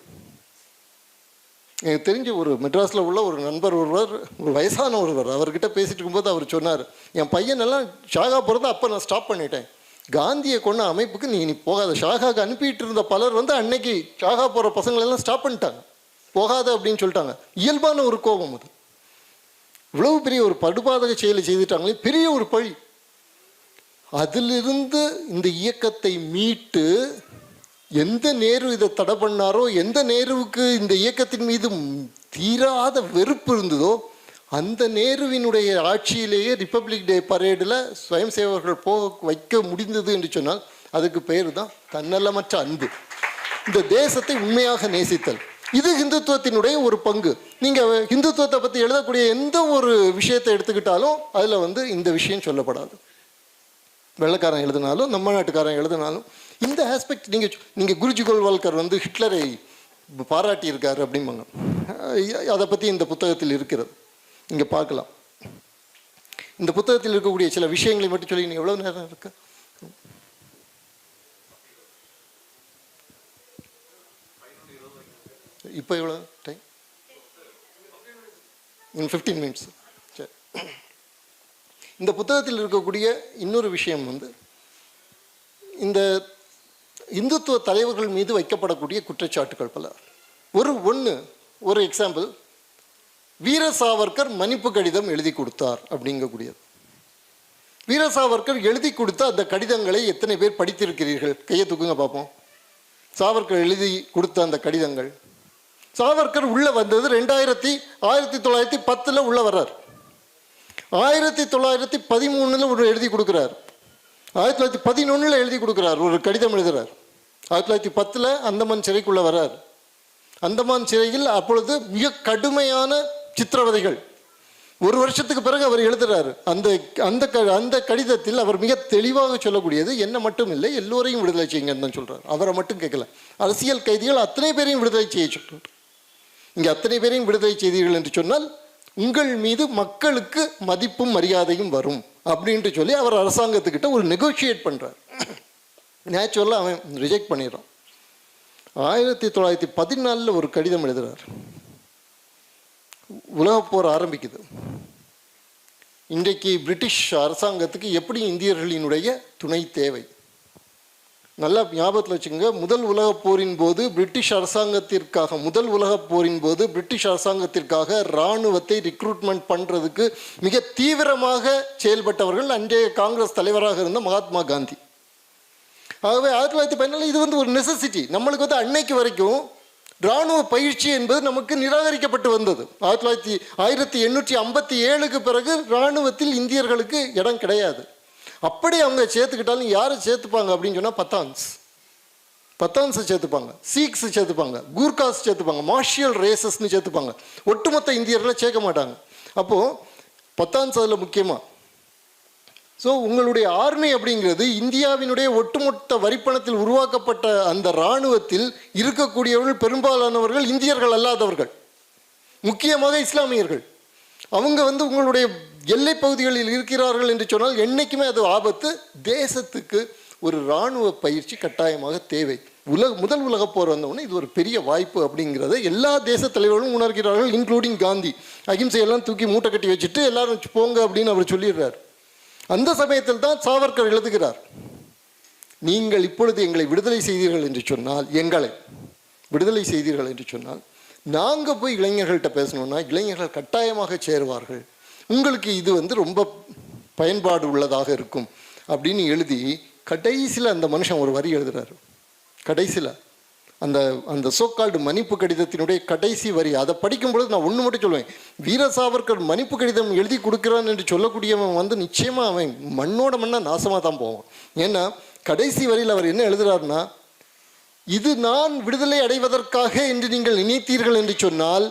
எனக்கு தெரிஞ்ச ஒரு மெட்ராஸில் உள்ள ஒரு நண்பர் ஒருவர், ஒரு வயசான ஒருவர், அவர்கிட்ட பேசிட்டு இருக்கும்போது அவர் சொன்னார், என் பையனெல்லாம் ஷாகா போகிறத அப்போ நான் ஸ்டாப் பண்ணிட்டேன், காந்தியை கொண்ட அமைப்புக்கு நீ போகாத. ஷாகாவுக்கு அனுப்பிட்டு இருந்த பலர் வந்து அன்னைக்கு ஷாகா போகிற பசங்களெல்லாம் ஸ்டாப் பண்ணிட்டாங்க, போகாத அப்படின்னு சொல்லிட்டாங்க. இயல்பான ஒரு கோபம் அது. இவ்வளவு பெரிய ஒரு படுபாதக செயலை செய்துட்டாங்களே, பெரிய ஒரு பழி. அதிலிருந்து இந்த இயக்கத்தை மீட்டு எந்த நேரு இதை தடை பண்ணாரோ, எந்த நேருவுக்கு இந்த இயக்கத்தின் மீது தீராத வெறுப்பு இருந்ததோ, அந்த நேருவினுடைய ஆட்சியிலேயே ரிப்பப்ளிக் டே பரேடில் சுயம் சேவகர்கள் போக வைக்க முடிந்தது என்று சொன்னால் அதுக்கு பேர் தான் தன்னலமற்ற அன்பு, இந்த தேசத்தை உண்மையாக நேசித்தல். இது ஹிந்துத்துவத்தினுடைய ஒரு பங்கு. நீங்கள் ஹிந்துத்துவத்தை பற்றி எழுதக்கூடிய எந்த ஒரு விஷயத்தை எடுத்துக்கிட்டாலும் அதில் வந்து இந்த விஷயம் சொல்லப்படாது. வெள்ளைக்காரன் எழுதினாலும் நம்ம நாட்டுக்காரன் எழுதினாலும் இந்த ஆஸ்பெக்ட் நீங்கள் குருஜி கோல்வால்கர் வந்து ஹிட்லரை பாராட்டியிருக்காரு அப்படிம்பாங்க. அதை பற்றி இந்த புத்தகத்தில் இருக்கிறது, நீங்கள் பார்க்கலாம். இந்த புத்தகத்தில் இருக்கக்கூடிய சில விஷயங்களை மட்டும் சொல்லி நீங்கள் எவ்வளோ நேரம் இருக்கு? இப்போ எவ்வளோ டைம்? இன் 15 மினிட்ஸ். சரி, இந்த புத்தகத்தில் இருக்கக்கூடிய இன்னொரு விஷயம் வந்து இந்த இந்துத்துவ தலைவர்கள் மீது வைக்கப்படக்கூடிய குற்றச்சாட்டுகள் பல. ஒரு எக்ஸாம்பிள், வீர சாவர்கர் மன்னிப்பு கடிதம் எழுதி கொடுத்தார் அப்படிங்கக்கூடியது. வீர சாவர்கர் எழுதி கொடுத்த அந்த கடிதங்களை எத்தனை பேர் படித்திருக்கிறீர்கள்? கையை தூக்குங்க பார்ப்போம். சாவர்கர் எழுதி கொடுத்த அந்த கடிதங்கள். சாவர்கர் உள்ள வந்தது 1910 உள்ள வர்றார். 1913 ஒரு எழுதி கொடுக்குறார். 1911 எழுதி கொடுக்குறார், ஒரு கடிதம் எழுதுகிறார். 1910 அந்தமான் சிறைக்குள்ளே வர்றார். அந்தமான் சிறையில் அப்பொழுது மிக கடுமையான சித்திரவதைகள். ஒரு வருஷத்துக்கு பிறகு அவர் எழுதுறாரு. அந்த அந்த அந்த கடிதத்தில் அவர் மிக தெளிவாக சொல்லக்கூடியது, என்ன மட்டும் இல்லை, எல்லோரையும் விடுதலை செய்யுங்கன்னு தான் சொல்றாரு. அவரை மட்டும் கேட்கல, அரசியல் கைதிகள் அத்தனை பேரையும் விடுதலை செய்ய சொல்றார். இங்கே அத்தனை பேரையும் விடுதலை செய்தீர்கள் என்று சொன்னால் உங்கள் மீது மக்களுக்கு மதிப்பும் மரியாதையும் வரும் அப்படின்ட்டு சொல்லி அவர் அரசாங்கத்துக்கிட்ட ஒரு நெகோஷியேட் பண்ணுறார். நேச்சுரலாக அவன் ரிஜெக்ட் பண்ணிடுறான். 1914 ஒரு கடிதம் எழுதுகிறார். உலகப்போர் ஆரம்பிக்குது. இன்றைக்கு பிரிட்டிஷ் அரசாங்கத்துக்கு எப்படி இந்தியர்களினுடைய துணை தேவை? நல்லா ஞாபகத்தில் வச்சுக்கோங்க. முதல் உலகப் போரின் போது பிரிட்டிஷ் அரசாங்கத்திற்காக இராணுவத்தை ரிக்ரூட்மெண்ட் பண்ணுறதுக்கு மிக தீவிரமாக செயல்பட்டவர்கள் அன்றைய காங்கிரஸ் தலைவராக இருந்த மகாத்மா காந்தி. ஆகவே 1914 இது ஒரு நெசசிட்டி. நம்மளுக்கு அன்னைக்கு வரைக்கும் இராணுவ பயிற்சி என்பது நமக்கு நிராகரிக்கப்பட்டு வந்தது. 1857 பிறகு இராணுவத்தில் இந்தியர்களுக்கு இடம் கிடையாது. அப்படி அவங்க சேர்த்துக்கிட்டாலும் யாரை சேர்த்துப்பாங்க அப்படின்னு சொன்னால் பத்தான்ஸை சேர்த்துப்பாங்க, சீக்ஸ் சேர்த்துப்பாங்க, கூர்காஸ் சேர்த்துப்பாங்க, மார்ஷியல் ரேசஸ்ன்னு சேர்த்துப்பாங்க. ஒட்டுமொத்த இந்தியர்களை சேர்க்க மாட்டாங்க. அப்போது பத்தான்ஸ் அதில் முக்கியமாக. ஸோ உங்களுடைய ஆர்மி அப்படிங்கிறது இந்தியாவினுடைய ஒட்டுமொத்த வரிப்பணத்தில் உருவாக்கப்பட்ட அந்த இராணுவத்தில் இருக்கக்கூடியவர்கள் பெரும்பாலானவர்கள் இந்தியர்கள் அல்லாதவர்கள், முக்கியமாக இஸ்லாமியர்கள். அவங்க உங்களுடைய எல்லை பகுதிகளில் இருக்கிறார்கள் என்று சொன்னால் என்றைக்குமே அது ஆபத்து. தேசத்துக்கு ஒரு இராணுவ பயிற்சி கட்டாயமாக தேவை. முதல் உலகப் போர் வந்தவுடனே இது ஒரு பெரிய வாய்ப்பு அப்படிங்கிறத எல்லா தேச தலைவர்களும் உணர்கிறார்கள், இன்க்ளூடிங் காந்தி. அகிம்சையெல்லாம் தூக்கி மூட்டை கட்டி வச்சுட்டு எல்லாரும் போங்க அப்படின்னு அவர் சொல்லிடுறார். அந்த சமயத்தில் தான் சாவர்கர் எழுதுகிறார், நீங்கள் இப்பொழுது எங்களை விடுதலை செய்தீர்கள் என்று சொன்னால் நாங்கள் போய் இளைஞர்கள்ட்ட பேசணும்னா இளைஞர்கள் கட்டாயமாக சேருவார்கள், உங்களுக்கு இது ரொம்ப பயன்பாடு உள்ளதாக இருக்கும் அப்படின்னு எழுதி கடைசியில் அந்த மனுஷன் ஒரு வரி எழுதுறாரு. கடைசியில் அந்த சோக்கால்டு மன்னிப்பு கடிதத்தினுடைய கடைசி வரி, அதை படிக்கும் பொழுது நான் ஒன்று மட்டும் சொல்லுவேன், வீர சாவர்கர் மன்னிப்பு கடிதம் எழுதி கொடுக்குறான் என்று சொல்லக்கூடியவன் நிச்சயமாக அவன் மண்ணோட மண்ணாக நாசமாக தான் போவான். ஏன்னா கடைசி வரியில் அவர் என்ன எழுதுறாருன்னா, இது நான் விடுதலை அடைவதற்காக என்று நீங்கள் நினைத்தீர்கள் என்று சொன்னால்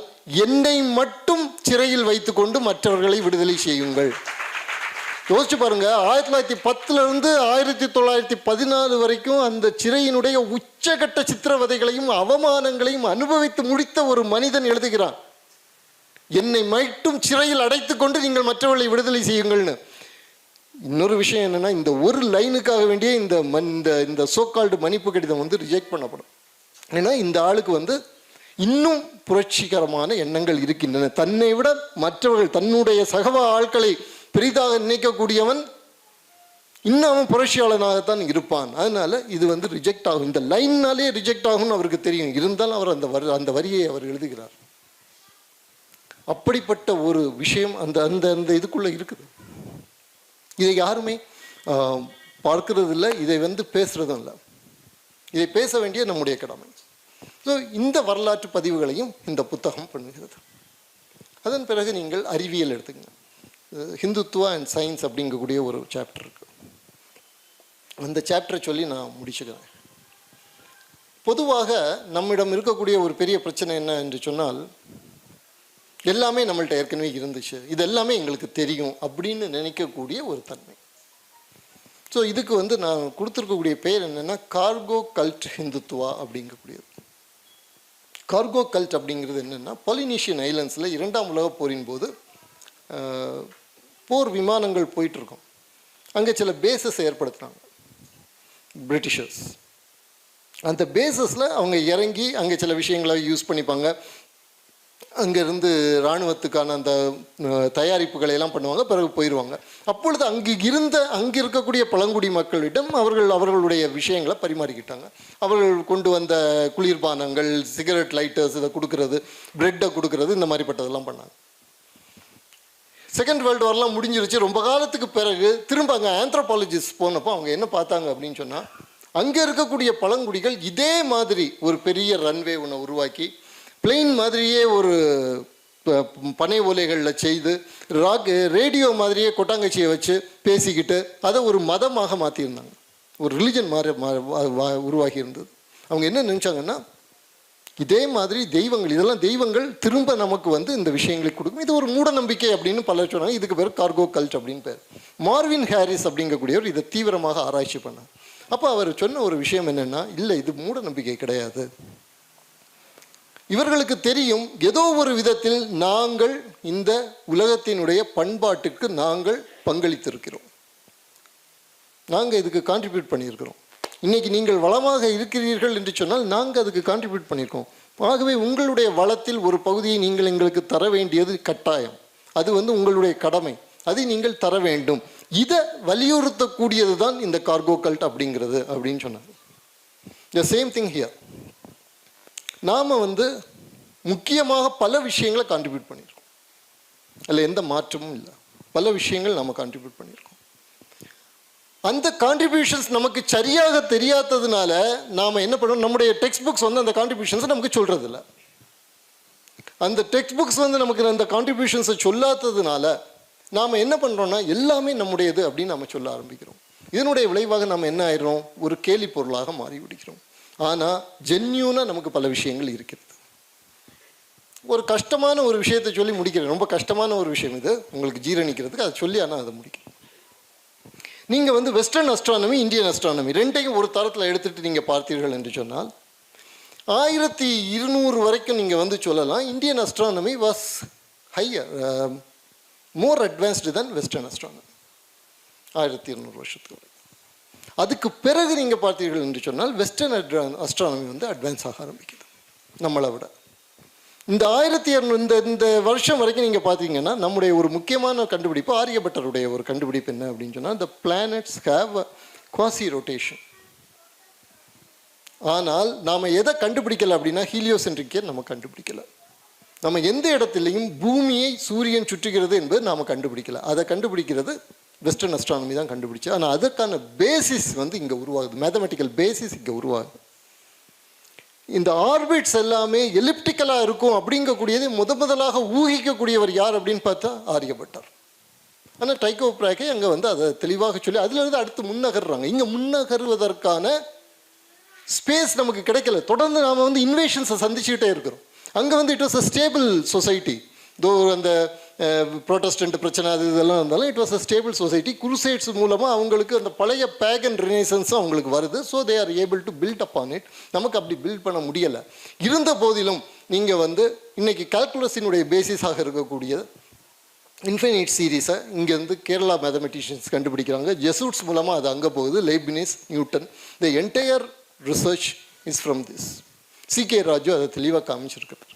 என்னை மட்டும் சிறையில் வைத்துக்கொண்டு மற்றவர்களை விடுதலை செய்யுங்கள். யோசிச்சு பாருங்க, 1910 1914 வரைக்கும் அந்த சிறையினுடைய உச்சகட்ட சித்திரவதைகளையும் அவமானங்களையும் அனுபவித்து முடித்த ஒரு மனிதன் எழுதுகிறான், என்னை மட்டும் சிறையில் அடைத்து கொண்டு நீங்கள் மற்றவர்களை விடுதலை செய்யுங்கள்னு. இன்னொரு விஷயம் என்னன்னா, இந்த ஒரு லைனுக்காக வேண்டிய இந்த சோக்கால்டு மன்னிப்பு கடிதம் ரிஜெக்ட் பண்ணப்படும். ஏன்னா இந்த ஆளுக்கு இன்னும் புரட்சிகரமான எண்ணங்கள் இருக்கின்றன. தன்னை விட மற்றவர்கள், தன்னுடைய சகவ ஆட்களை பெரிதாக நினைக்கக்கூடியவன் இன்னும் அவன் புரட்சியாளனாகத்தான் இருப்பான். அதனால இது ரிஜெக்ட் ஆகும், இந்த லைன்னாலே ரிஜெக்ட் ஆகும்னு அவருக்கு தெரியும். இருந்தாலும் அவர் அந்த வரியை அவர் எழுதுகிறார். அப்படிப்பட்ட ஒரு விஷயம் அந்த அந்த அந்த இதுக்குள்ளே இருக்குது. இதை யாருமே பார்க்கறது இல்லை, இதை பேசுறதும் இல்லை. இதை பேச வேண்டிய நம்முடைய கடமை. ஸோ இந்த வரலாற்று பதிவுகளையும் இந்த புத்தகம் பண்ணுகிறது. அதன் பிறகு நீங்கள் அறிவியல் எடுத்துக்கங்க. ஹிந்துத்துவா அண்ட் சயின்ஸ் அப்படிங்கக்கூடிய ஒரு சாப்டர் இருக்குது. அந்த சாப்டரை சொல்லி நான் முடிச்சுக்கிறேன். பொதுவாக நம்மிடம் இருக்கக்கூடிய ஒரு பெரிய பிரச்சனை என்ன என்று சொன்னால், எல்லாமே நம்மள்ட்ட ஏற்கனவே இருந்துச்சு, இது எல்லாமே எங்களுக்கு தெரியும் அப்படின்னு நினைக்கக்கூடிய ஒரு தன்மை. ஸோ இதுக்கு நான் கொடுத்துருக்கக்கூடிய பெயர் என்னென்னா கார்கோ கல்ட் ஹிந்துத்துவா அப்படிங்கக்கூடியது. கார்கோ கல்ட் அப்படிங்கிறது என்னென்னா, பாலினீஷியன் ஐலண்ட்ஸில் 2ஆம் உலகப் போரின் போது போர் விமானங்கள் போயிட்டுருக்கோம். அங்கே சில பேசஸ் ஏற்படுத்துகிறாங்க பிரிட்டிஷர்ஸ். அந்த பேசஸில் அவங்க இறங்கி அங்கே சில விஷயங்களை யூஸ் பண்ணிப்பாங்க. அங்கேருந்து இராணுவத்துக்கான அந்த தயாரிப்புகளை எல்லாம் பண்ணுவாங்க, பிறகு போயிடுவாங்க. அப்பொழுது அங்கே இருக்கக்கூடிய பழங்குடி மக்களிடம் அவர்களுடைய விஷயங்களை பரிமாறிக்கிட்டாங்க. அவர்கள் கொண்டு வந்த குளிர்பானங்கள், சிகரெட் லைட்டர்ஸ், இதை கொடுக்கறது, பிரெட்டை கொடுக்கறது, இந்த மாதிரிப்பட்டதெல்லாம் பண்ணாங்க. செகண்ட் வேர்ல்டு வார்லாம் முடிஞ்சிருச்சு. ரொம்ப காலத்துக்கு பிறகு திரும்ப அங்கே ஆந்த்ரோபாலஜிஸ்ட் போனப்போ அவங்க என்ன பார்த்தாங்க அப்படின்னு சொன்னால், அங்கே இருக்கக்கூடிய பழங்குடிகள் இதே மாதிரி ஒரு பெரிய ரன்வே ஒன்று உருவாக்கி பிளெயின் மாதிரியே ஒரு பனை ஓலைகளில் செய்து ரேடியோ மாதிரியே கொட்டாங்கச்சியை வச்சு பேசிக்கிட்டு அதை ஒரு மதமாக மாற்றியிருந்தாங்க. ஒரு ரிலிஜன் உருவாகி இருந்தது. அவங்க என்ன நினச்சாங்கன்னா, இதே மாதிரி தெய்வங்கள், இதெல்லாம் தெய்வங்கள் திரும்ப நமக்கு வந்து இந்த விஷயங்களை கொடுக்கும். இது ஒரு மூட நம்பிக்கை அப்படின்னு பலர் சொன்னாங்க. இதுக்கு பேர் கார்கோ கல்ட் அப்படின்னு பேர். மார்வின் ஹாரிஸ் அப்படிங்கக்கூடியவர் இதை தீவிரமாக ஆராய்ச்சி பண்ணார். அப்போ அவர் சொன்ன ஒரு விஷயம் என்னென்னா, இல்லை இது மூட நம்பிக்கை கிடையாது. இவர்களுக்கு தெரியும் ஏதோ ஒரு விதத்தில் நாங்கள் இந்த உலகத்தினுடைய பண்பாட்டுக்கு நாங்கள் பங்களித்திருக்கிறோம், நாங்கள் இதுக்கு கான்ட்ரிபியூட் பண்ணியிருக்கிறோம். இன்றைக்கி நீங்கள் வளமாக இருக்கிறீர்கள் என்று சொன்னால் நாங்கள் அதுக்கு கான்ட்ரிபியூட் பண்ணியிருக்கோம். ஆகவே உங்களுடைய வளத்தில் ஒரு பகுதியை நீங்கள் எங்களுக்கு தர வேண்டியது கட்டாயம். அது வந்து உங்களுடைய கடமை, அதை நீங்கள் தர வேண்டும். இதை வலியுறுத்தக்கூடியது தான் இந்த கார்கோ கல்ட் அப்படிங்கிறது அப்படின்னு சொன்னாங்க. The same thing here. நாம் வந்து முக்கியமாக பல விஷயங்களை கான்ட்ரிபியூட் பண்ணியிருக்கோம், அதில் எந்த மாற்றமும் இல்லை. பல விஷயங்கள் நாம் கான்ட்ரிபியூட் பண்ணியிருக்கோம். அந்த கான்ட்ரிபியூஷன்ஸ் நமக்கு சரியாக தெரியாததுனால நாம் என்ன பண்ணுறோம், நம்முடைய டெக்ஸ்ட் புக்ஸ் வந்து அந்த கான்ட்ரிபியூஷன்ஸை நமக்கு சொல்கிறதில்ல. அந்த டெக்ஸ்ட் புக்ஸ் வந்து நமக்கு அந்த கான்ட்ரிபியூஷன்ஸை சொல்லாததுனால நாம் என்ன பண்ணுறோன்னா எல்லாமே நம்முடையது அப்படின்னு நம்ம சொல்ல ஆரம்பிக்கிறோம். இதனுடைய விளைவாக நம்ம என்ன ஆயிடுறோம், ஒரு கேலி பொருளாக மாறி விடுகிறோம். ஆனால் ஜென்யூனாக நமக்கு பல விஷயங்கள் இருக்கிறது. ஒரு கஷ்டமான ஒரு விஷயத்தை சொல்லி முடிக்கிறேன். ரொம்ப கஷ்டமான ஒரு விஷயம் இது உங்களுக்கு ஜீரணிக்கிறதுக்கு, அதை சொல்லி ஆனால் அதை முடிக்கிறேன். நீங்கள் வந்து வெஸ்டர்ன் அஸ்ட்ரானமி, இந்தியன் அஸ்ட்ரானமி ரெண்டையும் ஒரு தரத்தில் எடுத்துகிட்டு நீங்கள் பார்த்தீர்கள் என்று சொன்னால் 1200 வரைக்கும் நீங்கள் வந்து சொல்லலாம் Indian astronomy was higher, more advanced then western astronomy. 1200 வருஷத்துக்கு வரை. அதுக்கு பிறகு நீங்கள் பார்த்தீர்கள் என்று சொன்னால் வெஸ்டர்ன் அஸ்ட்ரானமி வந்து அட்வான்ஸ் ஆக ஆரம்பிக்குது நம்மளை விட. இந்த 1200 இந்த வருஷம் வரைக்கும் நீங்கள் பார்த்தீங்கன்னா நம்முடைய ஒரு முக்கியமான கண்டுபிடிப்பு ஆரியபட்டருடைய ஒரு கண்டுபிடிப்பு என்ன அப்படின்னு சொன்னால், the planets have a quasi rotation. ஆனால் நாம் எதை கண்டுபிடிக்கலை அப்படின்னா ஹீலியோசென்ட்ரிக்கே நம்ம கண்டுபிடிக்கலை. நம்ம எந்த இடத்துலையும் பூமியை சூரியன் சுற்றுகிறது என்பது நாம் கண்டுபிடிக்கலை. அதை கண்டுபிடிக்கிறது வெஸ்டர்ன் அஸ்ட்ரானமி தான் கண்டுபிடிச்சு. ஆனால் அதற்கான பேசிஸ் வந்து இங்கே உருவாகுது, மேத்தமெட்டிக்கல் பேசிஸ் இங்கே உருவாகுது. இந்த ஆர்பிட்ஸ் எல்லாமே எலிப்டிக்கலாக இருக்கும் அப்படிங்கக்கூடியது முதலாக ஊகிக்கக்கூடியவர் யார் அப்படின்னு பார்த்தா ஆரியபட்டர். ஆனால் டைக்கோ பிராக்கே அங்கே வந்து அதை தெளிவாக சொல்லி அதிலிருந்து அடுத்து முன்னகர்றாங்க. இங்கே முன்னகருவதற்கான ஸ்பேஸ் நமக்கு கிடைக்கல. தொடர்ந்து நாம் வந்து இன்வேஷன்ஸை சந்திச்சுக்கிட்டே இருக்கிறோம். அங்கே வந்து it was a stable society. Though அந்த ப்ரோட்டஸ்டன்ட் பிரச்சனை அது இதெல்லாம் இருந்தாலும் it was a stable society. Crusades மூலமாக அவங்களுக்கு அந்த பழைய பேகன் ரினைசன்ஸும் அவங்களுக்கு வருது. So they are able to build up on it. நமக்கு அப்படி பில்ட் பண்ண முடியலை. இருந்த போதிலும் நீங்கள் வந்து இன்றைக்கி கால்குலஸினுடைய பேசிஸாக இருக்கக்கூடிய இன்ஃபைனைட் சீரீஸை இங்கேருந்து கேரளா மேத்தமெட்டிஷியன்ஸ் கண்டுபிடிக்கிறாங்க. ஜெசூட்ஸ் மூலமாக அது அங்கே போகுது. Leibniz, Newton, the entire research is from this. C K. Raju அதை தெளிவாக காமிச்சிருக்கிறார்.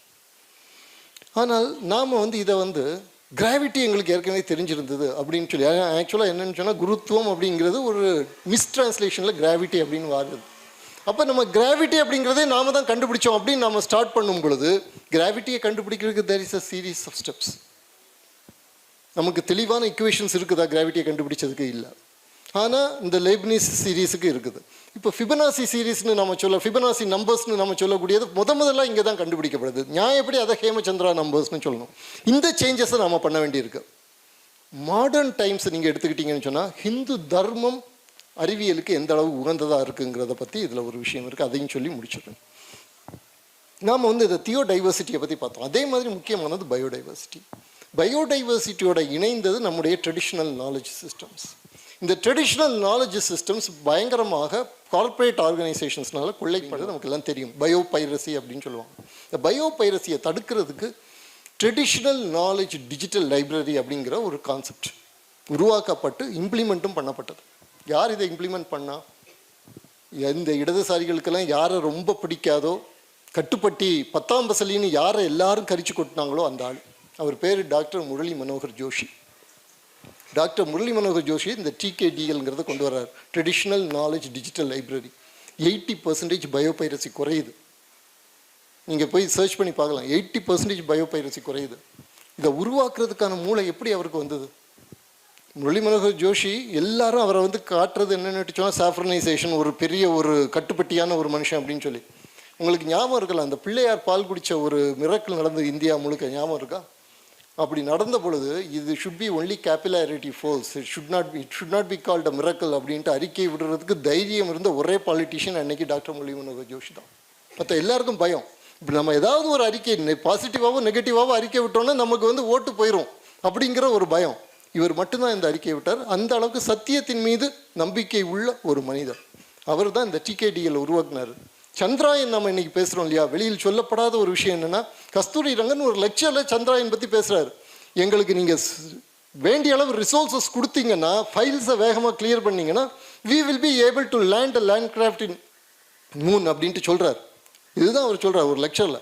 ஆனால் நாம் வந்து இதை வந்து கிராவிட்டி எங்களுக்கு ஏற்கனவே தெரிஞ்சிருந்தது அப்படின்னு சொல்லி, ஆக்சுவலாக என்னென்னு சொன்னால் குருத்துவம் அப்படிங்கிறது ஒரு மிஸ்ட்ரான்ஸ்லேஷனில் கிராவிட்டி அப்படின்னு வருது. அப்போ நம்ம கிராவிட்டி அப்படிங்கிறதே நாம் தான் கண்டுபிடிச்சோம் அப்படின்னு நம்ம ஸ்டார்ட் பண்ணும் பொழுது கிராவிட்டியை கண்டுபிடிக்கிறதுக்கு there is a series of steps. நமக்கு தெளிவான இக்குவேஷன்ஸ் இருக்குதா கிராவிட்டியை கண்டுபிடிச்சதுக்கு? இல்லை. ஆனால் இந்த லைப்னிஸ் சீரீஸுக்கு இருக்குது. இப்போ ஃபிபனாசி சீரீஸ்னு நம்ம ஃபிபனாசி நம்பர்ஸ்னு நம்ம சொல்லக்கூடியது முதல்ல இங்கே தான் கண்டுபிடிக்கப்படுது. நியாயப்படி அதை ஹேமச்சந்திரா நம்பர்ஸ்னு சொல்லணும். இந்த சேஞ்சஸை நம்ம பண்ண வேண்டியிருக்கு. மாடர்ன் டைம்ஸ் நீங்கள் எடுத்துக்கிட்டிங்கன்னு சொன்னால் ஹிந்து தர்மம் அறிவியலுக்கு எந்த அளவு உகந்ததாக இருக்குங்கிறத பற்றி இதில் ஒரு விஷயம் இருக்குது. அதையும் சொல்லி முடிச்சிடுறேன். நாம் வந்து இந்த தியோடைவர்சிட்டியை பற்றி பார்த்தோம். அதே மாதிரி முக்கியமானது பயோடைவர்சிட்டி. பயோடைவர்சிட்டியோட இணைந்தது நம்முடைய ட்ரெடிஷ்னல் நாலேஜ் சிஸ்டம்ஸ். இந்த ட்ரெடிஷ்னல் நாலேஜ் சிஸ்டம்ஸ் பயங்கரமாக கார்ப்பரேட் ஆர்கனைசேஷன்ஸ்னால கொள்ளைப்படுறது நமக்கு எல்லாம் தெரியும். பயோ பைரசி அப்படின்னு சொல்லுவாங்க. இந்த பயோ பைரசியை தடுக்கிறதுக்கு ட்ரெடிஷ்னல் நாலேஜ் டிஜிட்டல் லைப்ரரி அப்படிங்கிற ஒரு கான்செப்ட் உருவாக்கப்பட்டு இம்ப்ளிமெண்ட்டும் பண்ணப்பட்டது. யார் இதை இம்ப்ளிமெண்ட் பண்ணால்? இந்த இடதுசாரிகளுக்கெல்லாம் யாரை ரொம்ப பிடிக்காதோ, கட்டுப்பட்டி 10ஆம் பசலின்னு யாரை எல்லாரும் கரிச்சு கொட்டினாங்களோ அந்த ஆள். அவர் பேர் டாக்டர் முரளி மனோகர் ஜோஷி. டாக்டர் முரளி மனோகர் ஜோஷி இந்த டிகேடிஎல்ங்கிறத கொண்டு வர்றார். Traditional knowledge digital library. 80% பயோபைரசி குறையுது. நீங்கள் போய் சர்ச் பண்ணி பார்க்கலாம். 80% பயோபைரசி குறையுது. இதை உருவாக்குறதுக்கான மூளை எப்படி அவருக்கு வந்தது? முரளி மனோகர் ஜோஷி எல்லாரும் அவரை வந்து காட்டுறது என்னென்னு சொன்னால் சாஃப்ரனைசேஷன், ஒரு பெரிய ஒரு கட்டுப்பட்டியான ஒரு மனுஷன் அப்படின்னு சொல்லி. உங்களுக்கு ஞாபகம் இருக்கலாம், அந்த பிள்ளையார் பால் குடித்த ஒரு மிரக்கல் நடந்தது இந்தியா முழுக்க. ஞாபகம் இருக்கா? அப்படி நடந்த பொழுது இது should be only capillarity force, it should not be called a miracle அப்படின்ட்டு அறிக்கை விடுறதுக்கு தைரியம் இருந்த ஒரே பாலிட்டிஷியன் அன்னைக்கு டாக்டர் முரளி மனோகர் ஜோஷி தான். மற்ற எல்லாருக்கும் பயம். இப்போ நம்ம ஏதாவது ஒரு அறிக்கை பாசிட்டிவாகவோ நெகட்டிவாகவோ அறிக்கை விட்டோன்னா நமக்கு வந்து ஓட்டு போயிடும் அப்படிங்கிற ஒரு பயம். இவர் மட்டும்தான் இந்த அறிக்கையை விட்டார். அந்த அளவுக்கு சத்தியத்தின் மீது நம்பிக்கை உள்ள ஒரு மனிதர். அவர் தான் இந்த டிகேடிஎல் உருவாக்குனார். சந்திராயன் நம்ம இன்னைக்கு பேசுகிறோம் இல்லையா, வெளியில் சொல்லப்படாத ஒரு விஷயம் என்னென்னா, கஸ்தூரி ரங்கன் ஒரு லெக்சரில் சந்திராயன் பற்றி பேசுகிறாரு. எங்களுக்கு நீங்கள் வேண்டிய அளவு ரிசோர்ஸஸ் கொடுத்தீங்கன்னா, ஃபைல்ஸை வேகமாக கிளியர் பண்ணிங்கன்னா, we will be able to land a landcraft in moon அப்படின்ட்டு சொல்கிறார். இதுதான் அவர் சொல்கிறார் ஒரு லெக்சரில்.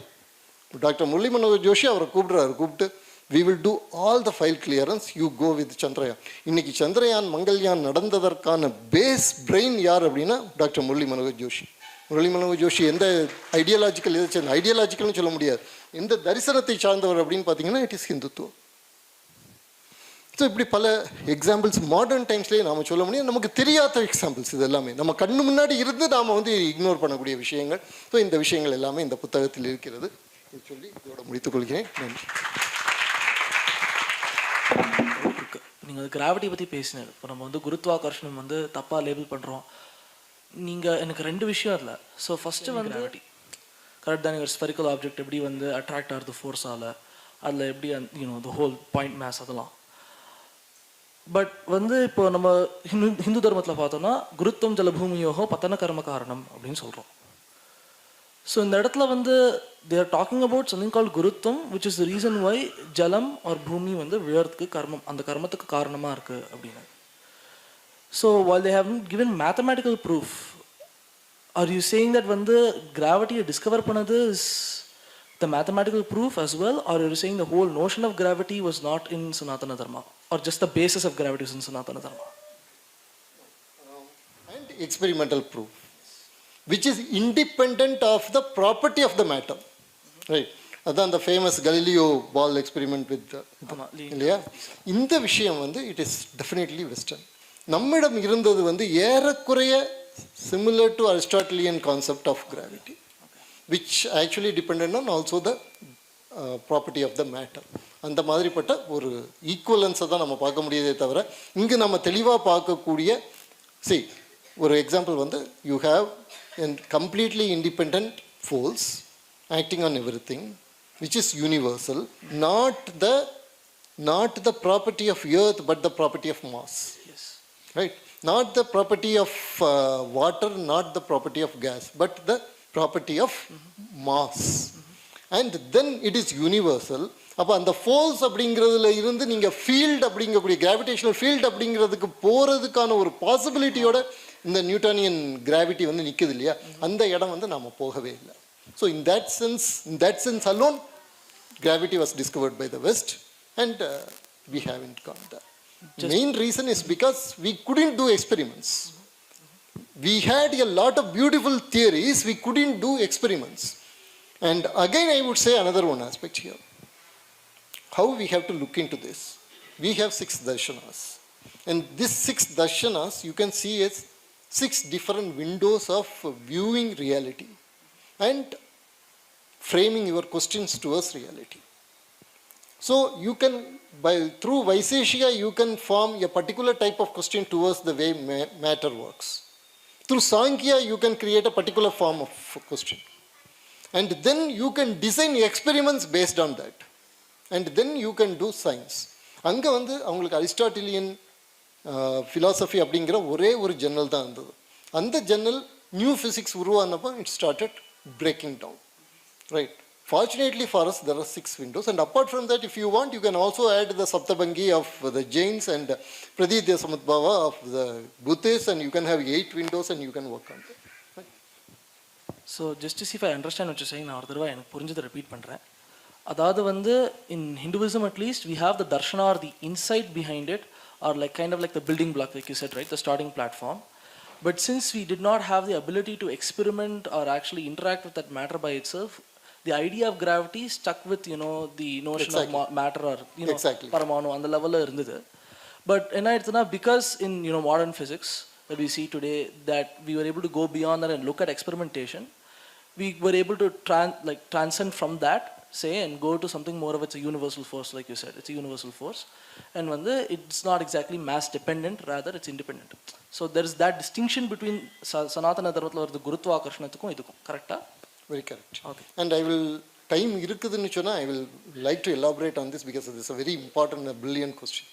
டாக்டர் முரளி மனோகர் ஜோஷி அவரை கூப்பிட்டு we will do all the file clearance, you go with Chandrayaan. இன்னைக்கு சந்திரயான் மங்கள்யான் நடந்ததற்கான பேஸ் பிரெயின் யார் அப்படின்னா டாக்டர் முரளி மனோகர் ஜோஷி. முரளி மனோகர் ஜோஷி எந்த ஐடியாலஜிக்கல் ஐடியாலஜிக்கல்னு சொல்ல முடியாது, எந்த தரிசனத்தை சார்ந்தவர் அப்படின்னு பார்த்தீங்கன்னா இட் இஸ் ஹிந்துத்துவம். ஸோ இப்படி பல எக்ஸாம்பிள்ஸ் மாடர்ன் டைம்ஸ்லேயே நாம் சொல்ல முடியும். நமக்கு தெரியாத எக்ஸாம்பிள்ஸ் இது எல்லாமே நம்ம கண்ணு முன்னாடி இருந்து நாம் வந்து இக்னோர் பண்ணக்கூடிய விஷயங்கள். ஸோ இந்த விஷயங்கள் எல்லாமே இந்த புத்தகத்தில் இருக்கிறது. இது சொல்லி இதோட முடித்துக் கொள்கிறேன். நன்றி. நீங்கள் கிராவிட்டி பற்றி பேசினார். இப்போ நம்ம வந்து குருத்வாகர்ஷணம் வந்து தப்பாக லேபிள் பண்ணுறோம். நீங்கள் எனக்கு 2 விஷயம் அதில். ஸோ ஃபஸ்ட்டு வந்து கிராவிட்டி கரெக்ட் தான். நீங்கள் ஸ்பெரிக்கல் ஆப்ஜெக்ட் எப்படி வந்து அட்ராக்ட் ஆகுது ஃபோர்ஸால், அதில் எப்படி த ஹோல் பாயிண்ட் மேஸ் அதெல்லாம். பட் வந்து இப்போ நம்ம ஹிந்து தர்மத்தில் பார்த்தோம்னா குருத்துவம் ஜலபூமியோகோ பத்தன கர்ம காரணம் அப்படின்னு சொல்கிறோம். ஸோ இந்த இடத்துல வந்து they are talking about something called குருத்துவம், which is the reason why ஜலம் or பூமி வந்து விழறதுக்கு கர்மம், அந்த கர்மத்துக்கு காரணமாக இருக்குது அப்படின்னு. So while they haven't given mathematical proof, are you saying that வந்து கிராவிட்டியை டிஸ்கவர் பண்ணது is the mathematical proof as well, or are you saying the whole notion of gravity was not in Sanatana Dharma, or just the basis of gravity is in Sanatana Dharma? And experimental proof, which is independent of the property of the matter. Right. அதான் அந்த famous Galileo ball experiment with இல்லையா. இந்த விஷயம் வந்து it is definitely western. நம்மிடம் இருந்தது வந்து ஏறக்குறைய similar to Aristotelian concept of gravity, which actually depended on also the property of the matter. அந்த மாதிரிப்பட்ட ஒரு ஈக்குவலன்ஸை தான் நம்ம பார்க்க முடியதே தவிர இங்கு நம்ம தெளிவாக பார்க்கக்கூடிய ஒரு எக்ஸாம்பிள் வந்து you have a completely independent force acting on everything, which is universal, not the property of earth but the property of mass. Yes. Right? Not the property of water, not the property of gas, but the property of mass. And then it is universal. அப்போ அந்த force அப்படிங்கிறதுல இருந்து நீங்கள் field அப்படிங்கக்கூடிய gravitational field அப்படிங்கிறதுக்கு போகிறதுக்கான ஒரு பாசிபிலிட்டியோட இந்த நியூட்டனியன் கிராவிட்டி வந்து நிற்குது இல்லையா, அந்த இடம் வந்து நாம் போகவே இல்லை. So in that sense alone gravity was discovered by the West, and we haven't gone there. The main reason is because we couldn't do experiments. We had a lot of beautiful theories, we couldn't do experiments. And again I would say another one aspect here. How we have to look into this. We have 6 darshanas. And these 6 darshanas you can see as 6 different windows of viewing reality and framing your questions towards reality. So you can, through Vaiseshika, you can form a particular type of question towards the way matter works. Through Sankhya, you can create a particular form of question. And then you can design experiments based on that. And then you can do science. அங்கே வந்து அவங்களுக்கு Aristotelian philosophy அப்படிங்கிற ஒரே ஒரு ஜன்னல் தான் இருந்தது. அந்த ஜன்னல் நியூ ஃபிசிக்ஸ் உருவானப்போ it started breaking down. Right. Fortunately for us, there are 6 windows. And apart from that, if you want, you can also add the Saptabhangi of the Jains and Praditya Samadbhava of the Buddhists, and you can have 8 windows and you can work on that. Right. So just to see if I understand what you're saying, நான் ஒரு தடவை எனக்கு புரிஞ்சதை repeat பண்ணுறேன். அதாவது வந்து in Hinduism at least, we have the darshana or the insight behind it, or like kind of like the building block, like you said, right, the starting platform. But since we did not have the ability to experiment or actually interact with that matter by itself, the idea of gravity stuck with, the notion exactly. of matter or, exactly. Paramanu on the level irundhudu. But because in, modern physics that we see today, that we were able to go beyond that and look at experimentation, we were able to transcend from that, say, and go to something more of it's a universal force, like you said. It's a universal force. And when it's not exactly mass dependent, rather it's independent. So there is that distinction between Sanatana Dharmathula or the Gurutva Akarshanathukum idukkum, correct? Very correct. Okay. And I will time இருக்குதுன்னு சொன்னால் I will like to elaborate on this because this a very important billion question.